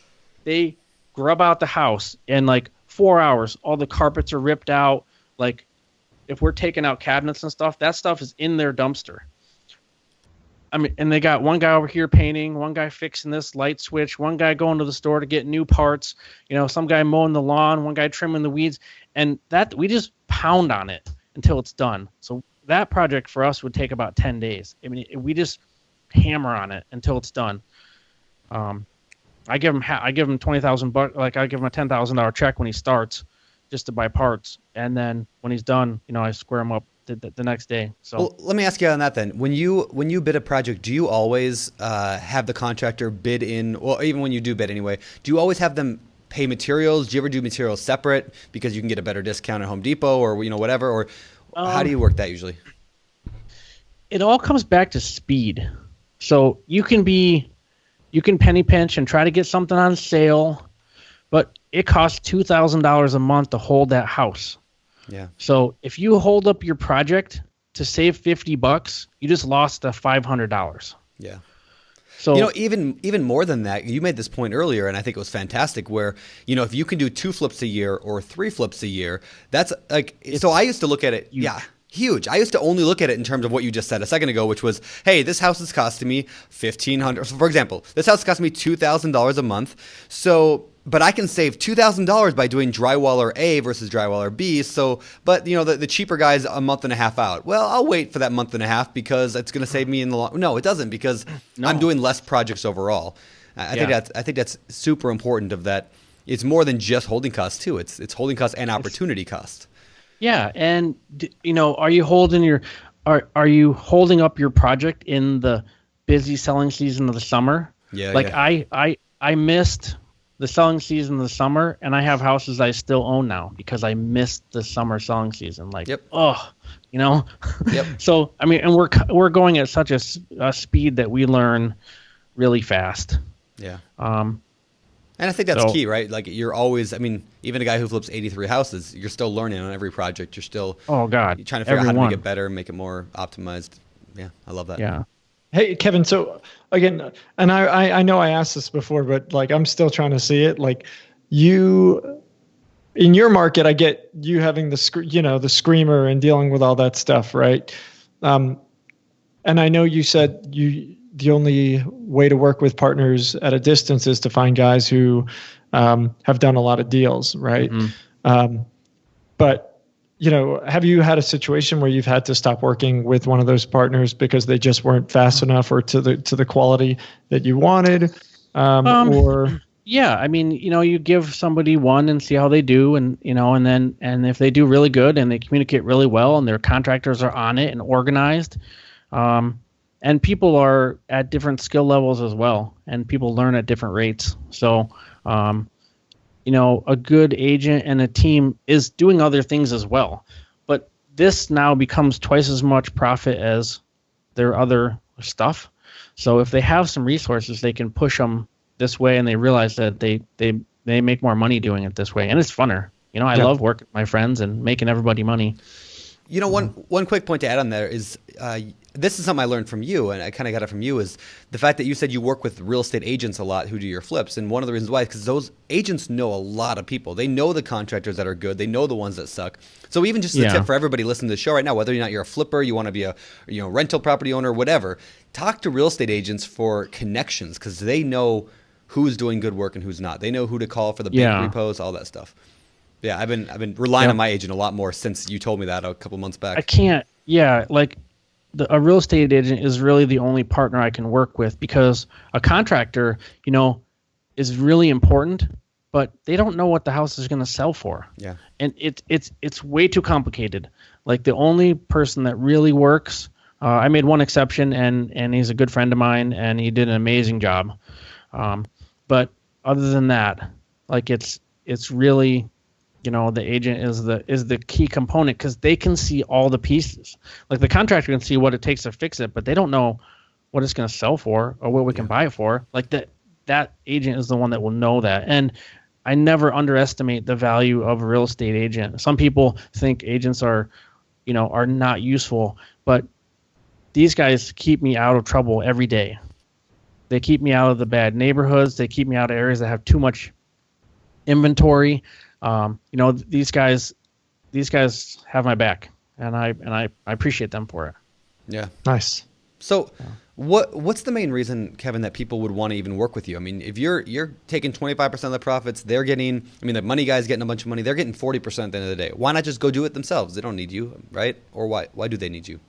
they grub out the house in like 4 hours. All the carpets are ripped out. Like if we're taking out cabinets and stuff, that stuff is in their dumpster. And they got one guy over here painting, one guy fixing this light switch, one guy going to the store to get new parts, some guy mowing the lawn, one guy trimming the weeds, and that we just pound on it until it's done. So that project for us would take about 10 days. We just hammer on it until it's done. I give him $20,000, like I give him a $10,000 check when he starts just to buy parts, and then when he's done, I square him up the next day. So well, let me ask you on that then. When you bid a project, do you always have the contractor bid in, or even when you do bid anyway, do you always have them pay materials? Do you ever do materials separate because you can get a better discount at Home Depot or whatever? Or how do you work that usually? It all comes back to speed. So you can penny pinch and try to get something on sale, but it costs $2,000 a month to hold that house. Yeah. So if you hold up your project to save $50, you just lost the $500. Yeah. So even more than that, you made this point earlier, and I think it was fantastic. Where if you can do 2 flips a year or 3 flips a year, that's like. So I used to look at it, huge. I used to only look at it in terms of what you just said a second ago, which was, hey, this house is costing me $1,500. So for example, this house costs me $2,000 a month. So, but I can save $2,000 by doing drywaller A versus drywaller B. So, but the cheaper guy's a month and a half out. Well, I'll wait for that month and a half because it's going to save me in the long. No, it doesn't, because I'm doing less projects overall. I think that's super important. Of that, it's more than just holding costs too. It's holding costs and opportunity cost. Yeah, and are you holding up your project in the busy selling season of the summer? Yeah. Like I missed the selling season of the summer, and I have houses I still own now because I missed the summer selling season. Like, Yep. So I mean, and we're going at such a speed that we learn really fast. Yeah. And I think that's key, right? Like you're always, I mean, even a guy who flips 83 houses, you're still learning on every project. You're still you're trying to figure out how to make it better, make it more optimized. Yeah, I love that. Yeah. Hey, Kevin, so again, and I know I asked this before, but like I'm still trying to see it. Like you, in your market, I get you having the screamer and dealing with all that stuff, right? And I know you said the only way to work with partners at a distance is to find guys who have done a lot of deals, right? Mm-hmm. But have you had a situation where you've had to stop working with one of those partners because they just weren't fast enough or to the quality that you wanted? Or yeah, I mean, you give somebody one and see how they do, and and if they do really good and they communicate really well and their contractors are on it and organized, and people are at different skill levels as well, and people learn at different rates. So, a good agent and a team is doing other things as well. But this now becomes twice as much profit as their other stuff. So if they have some resources, they can push them this way, and they realize that they make more money doing it this way. And it's funner. I love working with my friends and making everybody money. One quick point to add on there is this is something I learned from you, and I kind of got it from you, is the fact that you said you work with real estate agents a lot who do your flips. And one of the reasons why is because those agents know a lot of people. They know the contractors that are good. They know the ones that suck. So even just a tip for everybody listening to the show right now, whether or not you're a flipper, you want to be a rental property owner, whatever, talk to real estate agents for connections, because they know who's doing good work and who's not. They know who to call for the big repos, all that stuff. Yeah, I've been relying on my agent a lot more since you told me that a couple months back. I can't. Yeah, like a real estate agent is really the only partner I can work with, because a contractor, is really important, but they don't know what the house is going to sell for. Yeah, and it's way too complicated. Like the only person that really works, I made one exception, and he's a good friend of mine, and he did an amazing job. But other than that, like it's really. The agent is the key component, because they can see all the pieces. Like the contractor can see what it takes to fix it, but they don't know what it's going to sell for or what we can buy it for. Like that agent is the one that will know that. And I never underestimate the value of a real estate agent. Some people think agents are not useful, but these guys keep me out of trouble every day. They keep me out of the bad neighborhoods. They keep me out of areas that have too much inventory. These guys have my back, and I appreciate them for it. Yeah. Nice. So what's the main reason, Kevin, that people would want to even work with you? I mean, if you're taking 25% of the profits, they're getting, the money guy's getting a bunch of money, they're getting 40% at the end of the day. Why not just go do it themselves? They don't need you, right? Or why do they need you?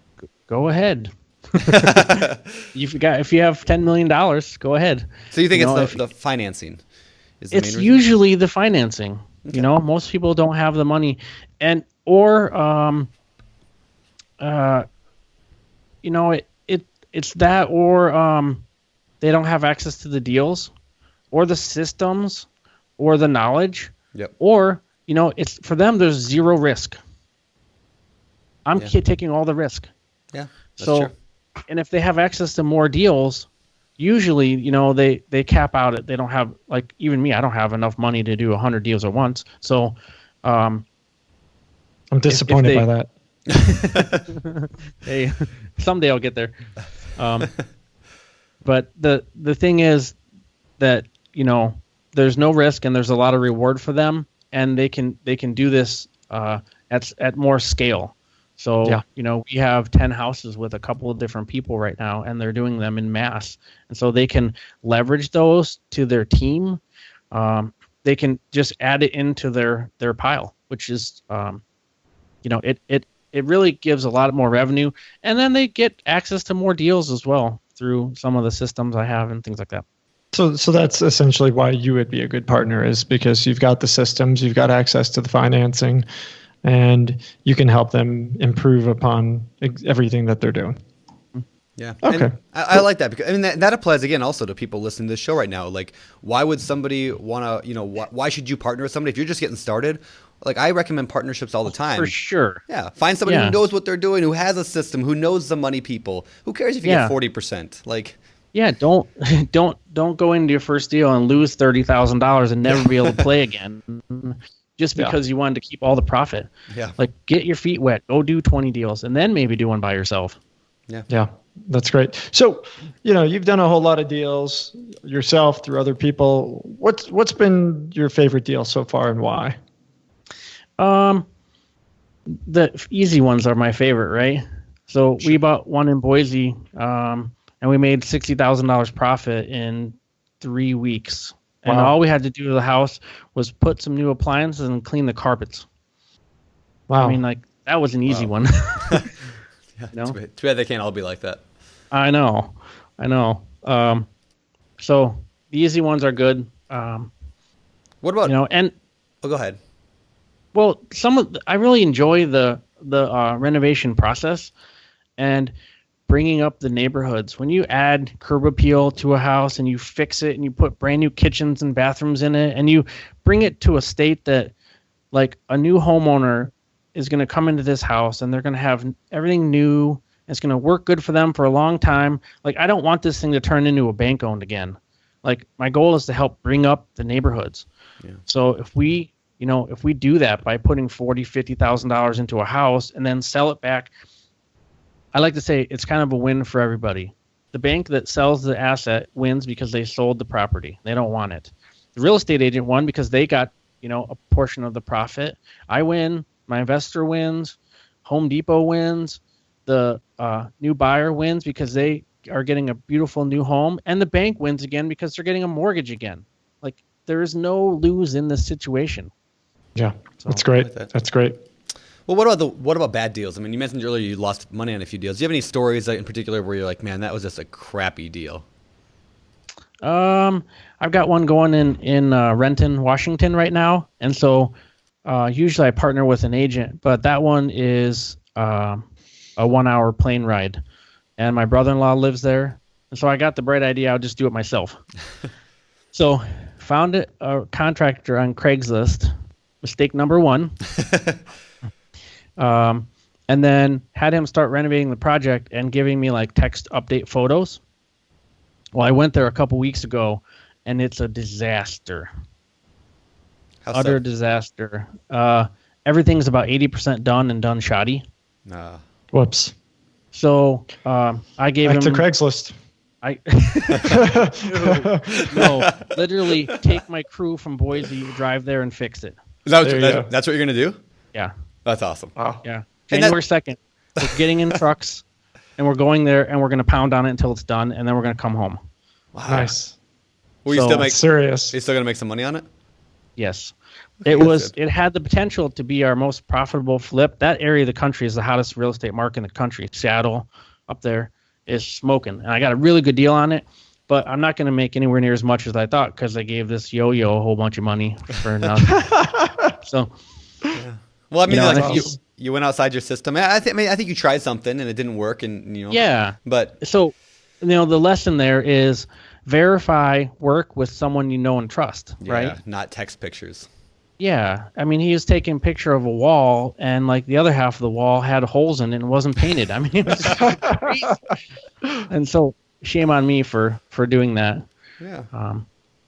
Go ahead. If you have $10 million, go ahead. So you think it's the financing is the main reason? It's usually the financing. Okay. Most people don't have the money, it's that, or they don't have access to the deals, or the systems, or the knowledge. Yep. Or it's for them. There's zero risk. I'm taking all the risk. Yeah. That's true. And if they have access to more deals, usually, they cap out it. They don't have, like, even me, I don't have enough money to do 100 deals at once. So I'm disappointed by that. Hey, someday I'll get there. But the thing is that, there's no risk and there's a lot of reward for them, and they can do this at more scale. So, we have 10 houses with a couple of different people right now, and they're doing them in mass. And so they can leverage those to their team. They can just add it into their pile, which is, it really gives a lot more revenue. And then they get access to more deals as well through some of the systems I have and things like that. So that's essentially why you would be a good partner, is because you've got the systems, you've got access to the financing, and you can help them improve upon everything that they're doing. Yeah. Okay. And I like that, because that applies again also to people listening to this show right now. Like, why would somebody want to, why should you partner with somebody if you're just getting started? Like, I recommend partnerships all the time. For sure. Yeah. Find somebody who knows what they're doing, who has a system, who knows the money people. Who cares if you get 40%? Like, yeah, don't go into your first deal and lose $30,000 and never be able to play again just because you wanted to keep all the profit. Yeah. Like, get your feet wet, go do 20 deals, and then maybe do one by yourself. Yeah. Yeah. That's great. So, you've done a whole lot of deals yourself through other people. What's been your favorite deal so far, and why? The easy ones are my favorite, right? So we bought one in Boise, and we made $60,000 profit in 3 weeks. And all we had to do to the house was put some new appliances and clean the carpets. Wow. I mean, like, that was an easy one. Yeah, too bad they can't all be like that. I know. So the easy ones are good. What about go ahead. Well, I really enjoy the renovation process and bringing up the neighborhoods. When you add curb appeal to a house and you fix it and you put brand new kitchens and bathrooms in it and you bring it to a state that, like, a new homeowner is going to come into this house and they're going to have everything new. It's going to work good for them for a long time. Like, I don't want this thing to turn into a bank owned again. Like, my goal is to help bring up the neighborhoods. Yeah. So if we do that by putting $40,000, $50,000 into a house and then sell it back, I like to say it's kind of a win for everybody. The bank that sells the asset wins because they sold the property. They don't want it. The real estate agent won because they got, a portion of the profit. I win. My investor wins. Home Depot wins. The new buyer wins because they are getting a beautiful new home. And the bank wins again because they're getting a mortgage again. Like, there is no lose in this situation. Yeah, that's great. That's great. Well, what about bad deals? I mean, you mentioned earlier you lost money on a few deals. Do you have any stories in particular where you're like, man, that was just a crappy deal? I've got one going in Renton, Washington right now. And so usually I partner with an agent, but that one is a 1 hour plane ride. And my brother-in-law lives there. And so I got the bright idea, I'll just do it myself. So found a contractor on Craigslist, mistake number one. And then had him start renovating the project and giving me like text update photos. Well, I went there a couple weeks ago, and it's a disaster. Utter disaster. Everything's about 80% done and done shoddy. Whoops. So I gave him... Back to Craigslist. No, literally take my crew from Boise, drive there, and fix it. That's what you're going to do? Yeah. That's awesome. Wow. Yeah. January 2nd, we're getting in trucks, and we're going there, and we're going to pound on it until it's done, and then we're going to come home. Wow. Nice. Will you still serious? Are you still going to make some money on it? Yes. It had the potential to be our most profitable flip. That area of the country is the hottest real estate market in the country. Seattle up there is smoking. And I got a really good deal on it, but I'm not going to make anywhere near as much as I thought because I gave this yo-yo a whole bunch of money for nothing. So, yeah. Well, I mean, you went outside your system. I think you tried something and it didn't work, and Yeah. But so, the lesson there is verify work with someone you know and trust, right? Not text pictures. Yeah. I mean, he was taking a picture of a wall, and like the other half of the wall had holes in it and wasn't painted. I mean, it was crazy. And so, shame on me for doing that. Yeah.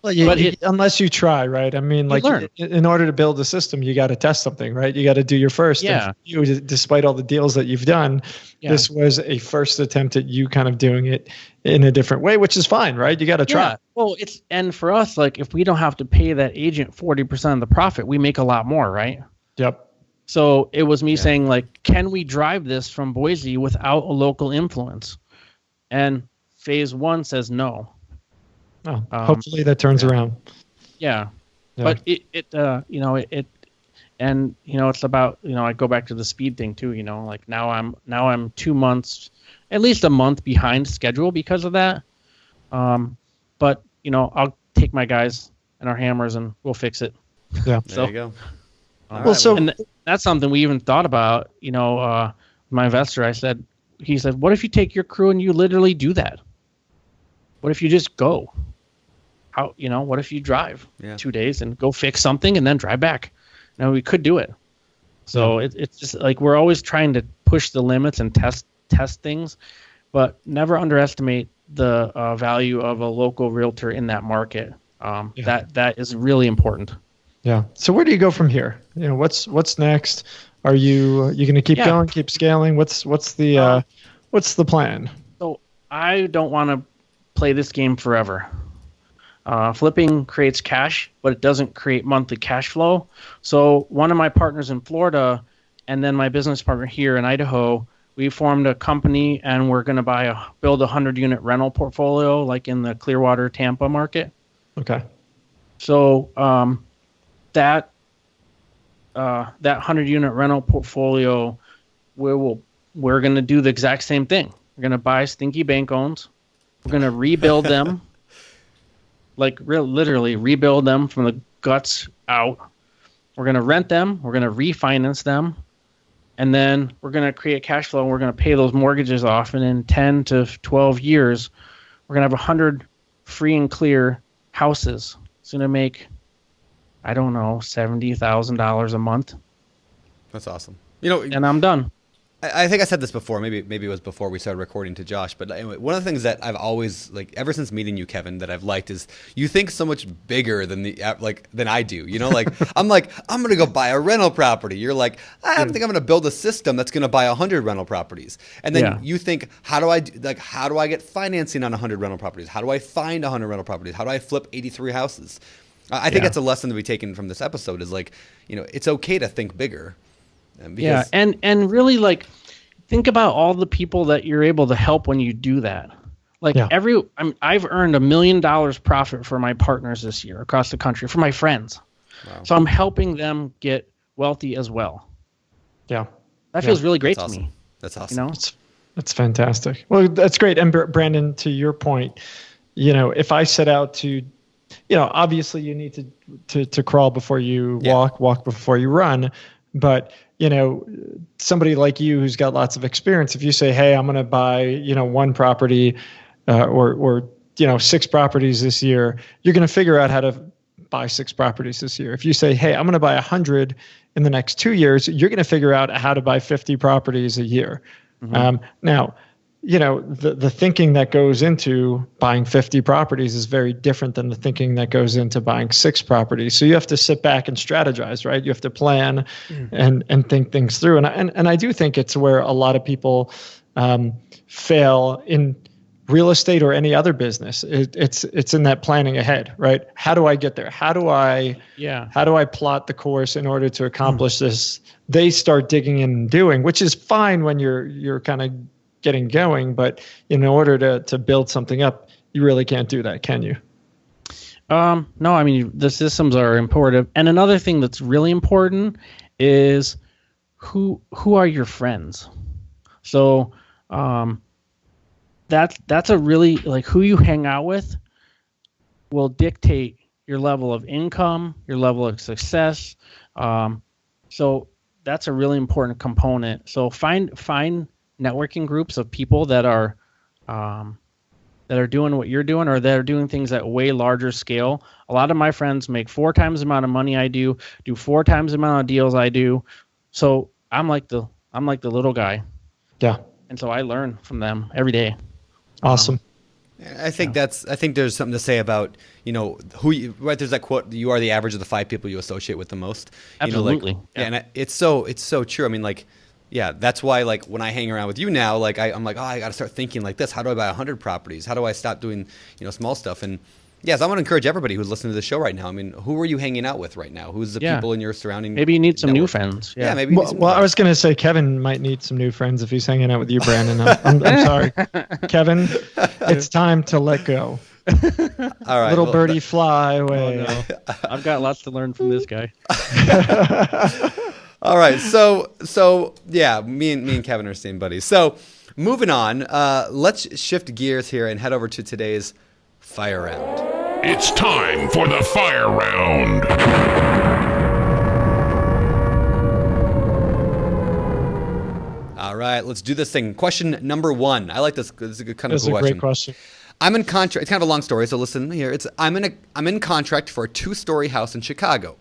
Well, But unless you try, right? I mean, like, learn. in order to build a system, you got to test something, right? You got to do your first. Yeah. And you, despite all the deals that you've done, this was a first attempt at you kind of doing it in a different way, which is fine, right? You got to try. Yeah. Well, and for us, like, if we don't have to pay that agent 40% of the profit, we make a lot more, right? Yep. So it was me saying, like, can we drive this from Boise without a local influence? And phase 1 says no. Oh, hopefully that turns around. Yeah. But it's about, I go back to the speed thing too, like now I'm 2 months, at least a month behind schedule because of that. But I'll take my guys and our hammers and we'll fix it. Yeah. There you go. And that's something we even thought about, my investor, he said, what if you take your crew and you literally do that? What if you just go? What if you drive 2 days and go fix something and then drive back? No, we could do it. So it's just like we're always trying to push the limits and test things, but never underestimate the value of a local realtor in that market. That is really important. Yeah. So where do you go from here? What's next? Are you going to keep going, keep scaling? What's the plan? So I don't want to play this game forever. Flipping creates cash, but it doesn't create monthly cash flow. So one of my partners in Florida and then my business partner here in Idaho, we formed a company and we're going to build a 100-unit rental portfolio like in the Clearwater, Tampa market. Okay. So that 100-unit rental portfolio, we're going to do the exact same thing. We're going to buy stinky bank owns. We're going to rebuild them. Literally rebuild them from the guts out. We're going to rent them. We're going to refinance them. And then we're going to create cash flow. And we're going to pay those mortgages off. And in 10 to 12 years, we're going to have 100 free and clear houses. It's going to make, I don't know, $70,000 a month. That's awesome. And I'm done. I think I said this before. Maybe it was before we started recording to Josh. But anyway, one of the things that I've always ever since meeting you, Kevin, that I've liked is you think so much bigger than than I do. I'm going to go buy a rental property. You're like, I think I'm going to build a system that's going to buy 100 rental properties. And then you think, how do I get financing on 100 rental properties? How do I find 100 rental properties? How do I flip 83 houses? I think that's a lesson to be taken from this episode. Is it's okay to think bigger. And really think about all the people that you're able to help when you do that. I've earned $1 million profit for my partners this year across the country for my friends. Wow. So I'm helping them get wealthy as well. Yeah. That feels really great to me. That's awesome. That's fantastic. Well, that's great. And Brandon, to your point, if I set out to, obviously you need to crawl before you walk before you run, but somebody like you who's got lots of experience, if you say, hey, I'm going to buy, one property or 6 properties this year, you're going to figure out how to buy 6 properties this year. If you say, hey, I'm going to buy 100 in the next 2 years, you're going to figure out how to buy 50 properties a year. Mm-hmm. Now, the thinking that goes into buying 50 properties is very different than the thinking that goes into buying 6 properties. So you have to sit back and strategize, right? You have to plan and think things through. And I do think it's where a lot of people fail in real estate or any other business. It's in that planning ahead, right? How do I get there? How do I plot the course in order to accomplish this? They start digging in and doing, which is fine when you're kind of getting going, but in order to build something up, you really can't do that, can you? No, I mean, the systems are important. And another thing that's really important is who are your friends? So that's a really, who you hang out with will dictate your level of income, your level of success. So that's a really important component. So find networking groups of people that are doing what you're doing, or that are doing things at way larger scale. A lot of my friends make 4 times the amount of money I do 4 times the amount of deals I do. So I'm like the little guy. Yeah. And so I learn from them every day. Awesome. I think there's something to say about, right, there's that quote, you are the average of the 5 people you associate with the most. Absolutely. And it's so true. I mean, like, yeah, that's why, like, when I hang around with you now, like, I'm like, I got to start thinking like this. How do I buy 100 properties? How do I stop doing, small stuff? And yes, I want to encourage everybody who's listening to the show right now. I mean, who are you hanging out with right now? Who's the people in your surrounding Maybe you need some network? new friends. Yeah, maybe. Well, I was going to say Kevin might need some new friends if he's hanging out with you, Brandon. I'm sorry. Kevin, it's time to let go. All right. Little birdie, fly away. Oh, no. I've got lots to learn from this guy. All right, so yeah, me and Kevin are same buddies. So moving on, let's shift gears here and head over to today's fire round. It's time for the fire round. All right, let's do this thing. Question number 1. I like this. This is a good kind of That's cool a great question. I'm in contract. It's kind of a long story, so listen here. I'm in contract for a 2-story house in Chicago.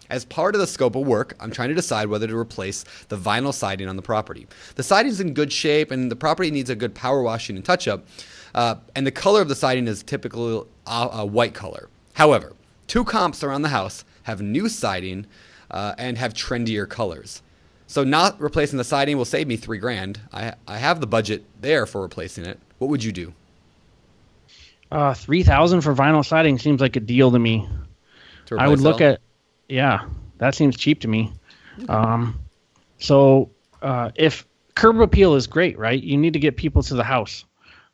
As part of the scope of work, I'm trying to decide whether to replace the vinyl siding on the property. The siding is in good shape, and the property needs a good power washing and touch-up. And the color of the siding is typically a white color. However, 2 comps around the house have new siding and have trendier colors. So not replacing the siding will save me $3,000. I have the budget there for replacing it. What would you do? $3,000 for vinyl siding seems like a deal to me. I would look at. Yeah, that seems cheap to me. So if curb appeal is great, right? You need to get people to the house.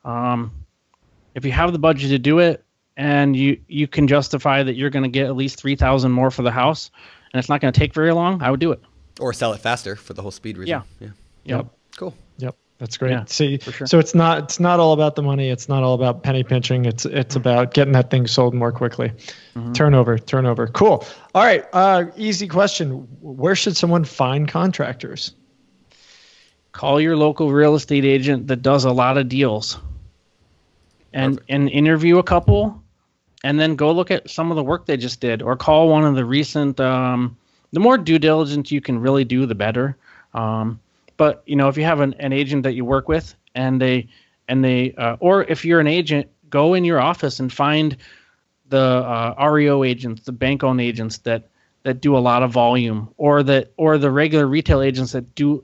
If you have the budget to do it and you can justify that you're going to get at least $3,000 more for the house and it's not going to take very long, I would do it. Or sell it faster for the whole speed reason. Yeah. Yep. Cool. Yep. That's great. Yeah, See, sure. so it's not all about the money. It's not all about penny pinching. It's about getting that thing sold more quickly. Mm-hmm. Turnover. Cool. All right. Easy question. Where should someone find contractors? Call your local real estate agent that does a lot of deals and interview a couple and then go look at some of the work they just did or call one of the recent, the more due diligence you can really do, the better. But if you have an agent that you work with and they or if you're an agent, go in your office and find the REO agents, the bank-owned agents that do a lot of volume, or the regular retail agents that do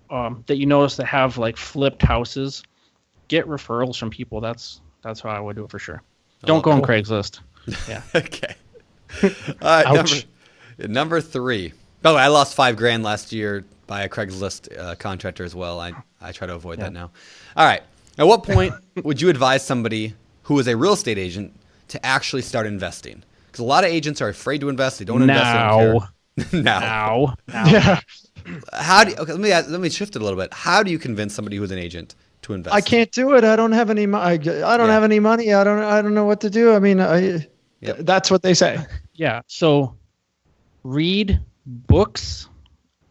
that you notice that have like flipped houses. Get referrals from people. That's how I would do it for sure. Don't go on Craigslist. Yeah. Okay. Number 3. Oh, I lost $5,000 last year by a Craigslist contractor as well. I try to avoid that now. All right. At what point would you advise somebody who is a real estate agent to actually start investing? Because a lot of agents are afraid to invest. They don't invest. Now. Yeah. Let me shift it a little bit. How do you convince somebody who's an agent to invest? I can't do it. I don't have any. I don't have any money. I don't know what to do. I mean, that's what they say. Yeah. So, read books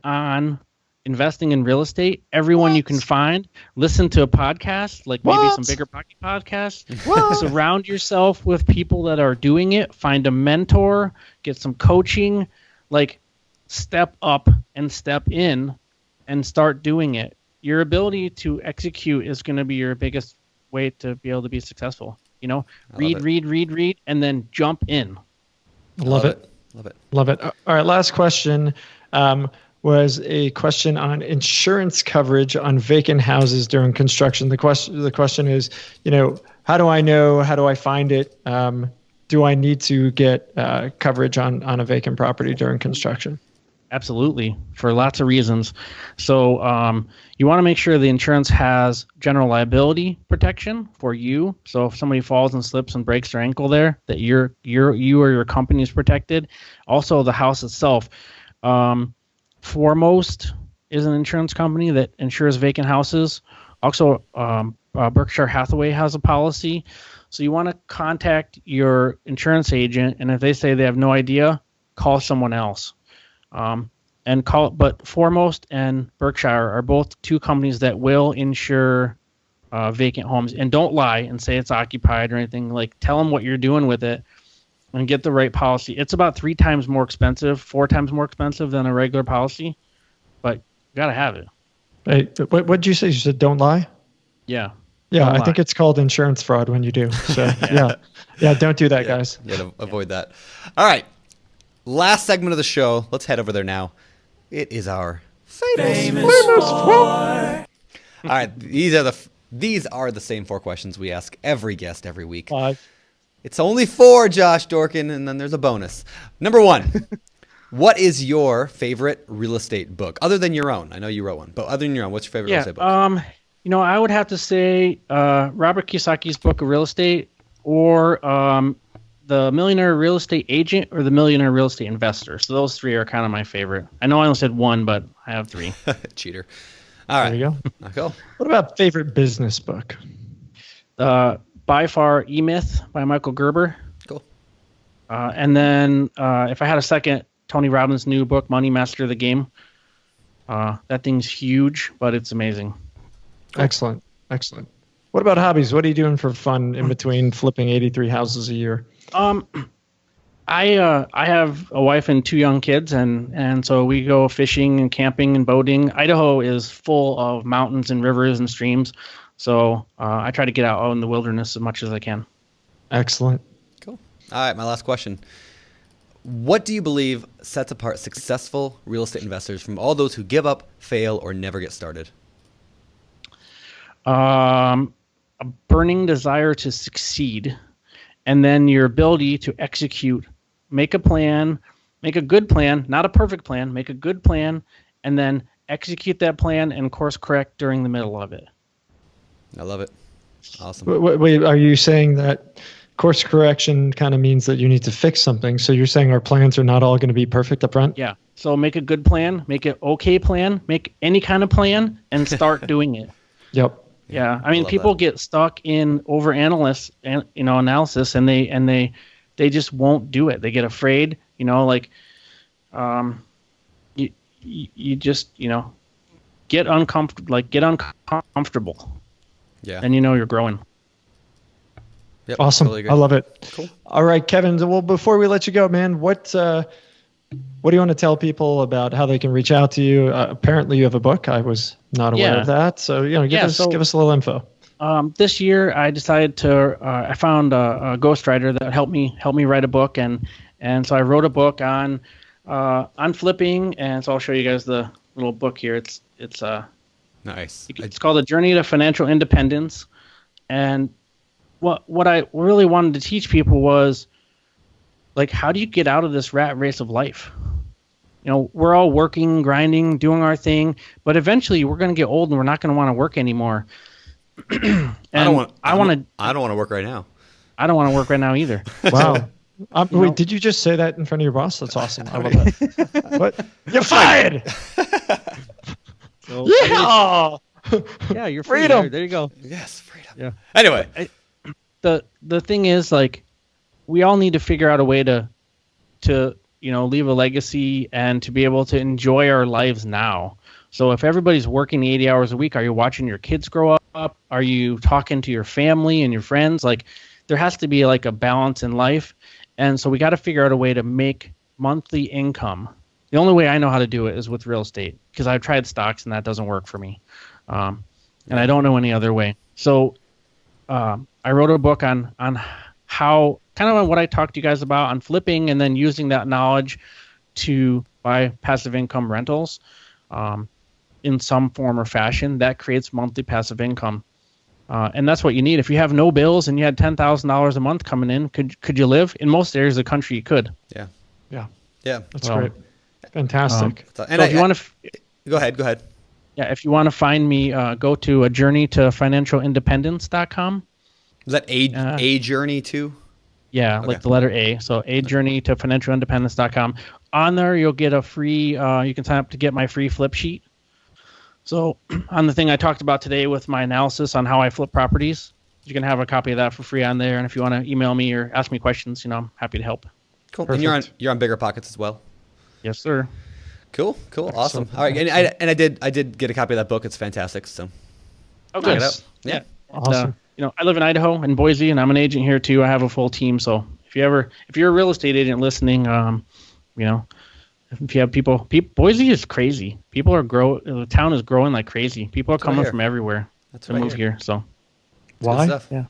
on investing in real estate. Everyone you can find. Listen to a podcast, like maybe some BiggerPockets Podcast. Surround yourself with people that are doing it. Find a mentor. Get some coaching. Like, step up and step in and start doing it. Your ability to execute is going to be your biggest way to be able to be successful. Read, and then jump in. Love it. All right, last question was a question on insurance coverage on vacant houses during construction. The question is, how do I know? How do I find it? Do I need to get coverage on a vacant property during construction? Absolutely, for lots of reasons. So you want to make sure the insurance has general liability protection for you. So if somebody falls and slips and breaks their ankle there, that you or your company is protected. Also, the house itself. Foremost is an insurance company that insures vacant houses. Also, Berkshire Hathaway has a policy. So you want to contact your insurance agent, and if they say they have no idea, call someone else. But Foremost and Berkshire are both two companies that will insure vacant homes. And don't lie and say it's occupied or anything. Like, tell them what you're doing with it and get the right policy. It's about 4 times more expensive than a regular policy, but you gotta have it. Hey, what did you say? You said don't lie? Yeah. Yeah, Don't I lie. think it's called insurance fraud when you do. So yeah, don't do that, guys. Yeah, to avoid that. All right. Last segment of the show. Let's head over there now. It is our famous four. All right, these are the same 4 questions we ask every guest every week. 5. It's only 4, Josh Dorkin, and then there's a bonus. Number 1, what is your favorite real estate book other than your own? I know you wrote one, but other than your own, what's your favorite real estate book? I would have to say Robert Kiyosaki's book of real estate, or The Millionaire Real Estate Agent, or The Millionaire Real Estate Investor. So those 3 are kind of my favorite. I know I only said 1, but I have 3. Cheater. All right. There you go. Go. What about favorite business book? By far, E-Myth by Michael Gerber. Cool. And then if I had a second, Tony Robbins' new book, Money Master the Game. That thing's huge, but it's amazing. Cool. Excellent. What about hobbies? What are you doing for fun in between flipping 83 houses a year? I have a wife and 2 young kids, and so we go fishing and camping and boating. Idaho is full of mountains and rivers and streams, so I try to get out in the wilderness as much as I can. Excellent. Cool. All right, my last question. What do you believe sets apart successful real estate investors from all those who give up, fail, or never get started? A burning desire to succeed, and then your ability to execute. Make a plan, make a good plan, not a perfect plan, make a good plan, and then execute that plan and course correct during the middle of it. I love it. Awesome. Wait, are you saying that course correction kind of means that you need to fix something? So you're saying our plans are not all going to be perfect up front? Yeah. So make a good plan, make an okay plan, make any kind of plan, and start doing it. Yep. Yeah. I mean, people get stuck in analysis, and they just won't do it. They get afraid, you just, get uncomfortable. Yeah. And you're growing. Yep, awesome. totally agree. I love it. Cool. All right, Kevin. Well, before we let you go, man, what do you want to tell people about how they can reach out to you? Apparently you have a book. I was not aware of that. So, give us a little info. This year I decided to, I found a ghostwriter that helped me write a book. And so I wrote a book on flipping. And so I'll show you guys the little book here. It's nice. It's called A Journey to Financial Independence. And what I really wanted to teach people was, like, how do you get out of this rat race of life? We're all working, grinding, doing our thing, but eventually we're going to get old and we're not going to want to work anymore. I don't want to work right now. I don't want to work right now either. Wow. Wait, did you just say that in front of your boss? That's awesome. I love that. What? You're fired. So, Yeah. You're free. Freedom. There you go. Yes, freedom. Yeah. Anyway. The thing is, like, we all need to figure out a way to leave a legacy and to be able to enjoy our lives now. So if everybody's working 80 hours a week, are you watching your kids grow up? Are you talking to your family and your friends? Like, there has to be like a balance in life. And so we got to figure out a way to make monthly income. The only way I know how to do it is with real estate, because I've tried stocks and that doesn't work for me. And I don't know any other way. So I wrote a book on how, kind of on what I talked to you guys about on flipping, and then using that knowledge to buy passive income rentals in some form or fashion that creates monthly passive income. And that's what you need. If you have no bills and you had $10,000 a month coming in, could you live? In most areas of the country, you could. Yeah. That's great. Fantastic. And if you want to, go ahead. Yeah, if you want to find me, go to A Journey to FinancialIndependence.com. Is that a journey too? Yeah, Okay. like the letter A. So A Journey to FinancialIndependence.com. On there, you'll get a free. You can sign up to get my free flip sheet. So on the thing I talked about today with my analysis on how I flip properties, you can have a copy of that for free on there. And if you want to email me or ask me questions, I'm happy to help. Cool. Perfect. And you're on BiggerPockets as well. Yes, sir. Cool. Awesome. All right, and I did get a copy of that book. It's fantastic. So Oh, check it good. out. Yeah. Awesome. I live in Idaho and Boise, and I'm an agent here too. I have a full team. So if you're a real estate agent listening, if you have people, Boise is crazy. The town is growing like crazy. People are coming from everywhere That's to what I move hear. here. So Why? Good stuff. Yeah.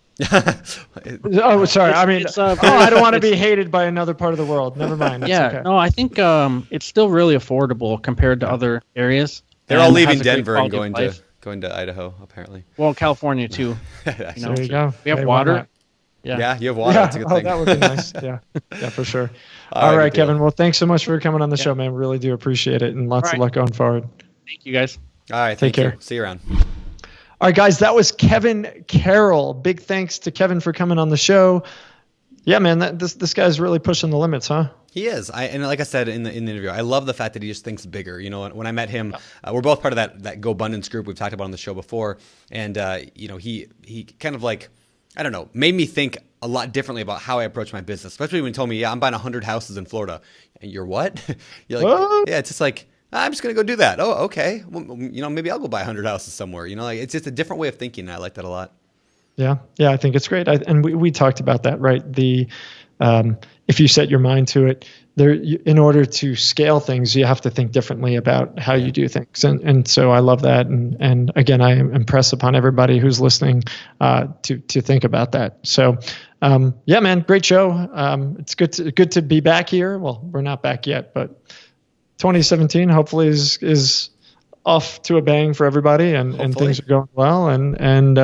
Oh, sorry. I mean, it's, I don't want to be hated by another part of the world. Never mind. It's Yeah, okay. no, I think it's still really affordable compared to other areas. They're all and leaving has a great Denver and quality of going life. to Idaho, apparently. Well, California too. There you go. We have Hey, why water. not? Yeah, you have water. Yeah, That's a good thing. that would be nice. Yeah, for sure. All All right, right, good deal. Kevin. Well, thanks so much for coming on the show, man. Really do appreciate it, and lots All of right. luck going forward. Thank you, guys. All right, Take thank you. care. See you around. All right, guys, that was Kevin Carroll. Big thanks to Kevin for coming on the show. Yeah, man, this guy's really pushing the limits, huh? He is. And like I said in the interview, I love the fact that he just thinks bigger. You know, when I met him, we're both part of that Go Abundance group we've talked about on the show before. And, you know, he kind of like, I don't know, made me think a lot differently about how I approach my business, especially when he told me, yeah, I'm buying 100 houses in Florida. And you're what? You're like, What? yeah, it's just like, I'm just going to go do that. Oh, okay. Well, you know, maybe I'll go buy 100 houses somewhere. You know, like it's just a different way of thinking. And I like that a lot. Yeah, I think it's great. And we talked about that, right? If you set your mind to it, in order to scale things, you have to think differently about how you do things. And so I love that. And again, I impress upon everybody who's listening to think about that. So yeah, man, great show. It's good to be back here. Well, we're not back yet, but 2017 hopefully is off to a bang for everybody, and things are going well. And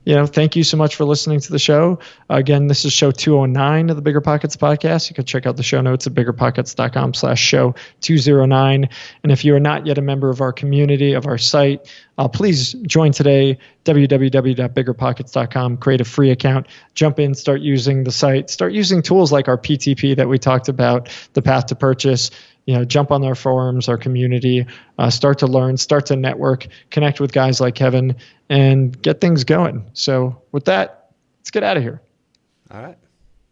you know, thank you so much for listening to the show. Again, this is show 209 of the BiggerPockets podcast. You can check out the show notes at biggerpockets.com/show 209. And if you are not yet a member of our community, of our site, please join today, www.biggerpockets.com, create a free account, jump in, start using the site, start using tools like our PTP that we talked about, the path to purchase. You know, jump on our forums, our community, start to learn, start to network, connect with guys like Kevin, and get things going. So with that, let's get out of here. All right.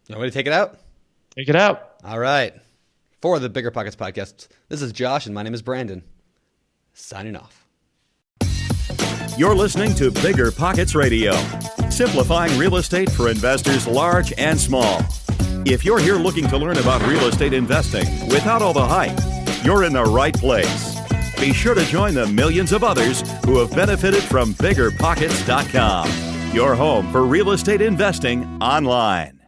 You want me to take it out? Take it out. All right. For the BiggerPockets podcast, this is Josh, and my name is Brandon. Signing off. You're listening to BiggerPockets Radio, simplifying real estate for investors large and small. If you're here looking to learn about real estate investing without all the hype, you're in the right place. Be sure to join the millions of others who have benefited from BiggerPockets.com, your home for real estate investing online.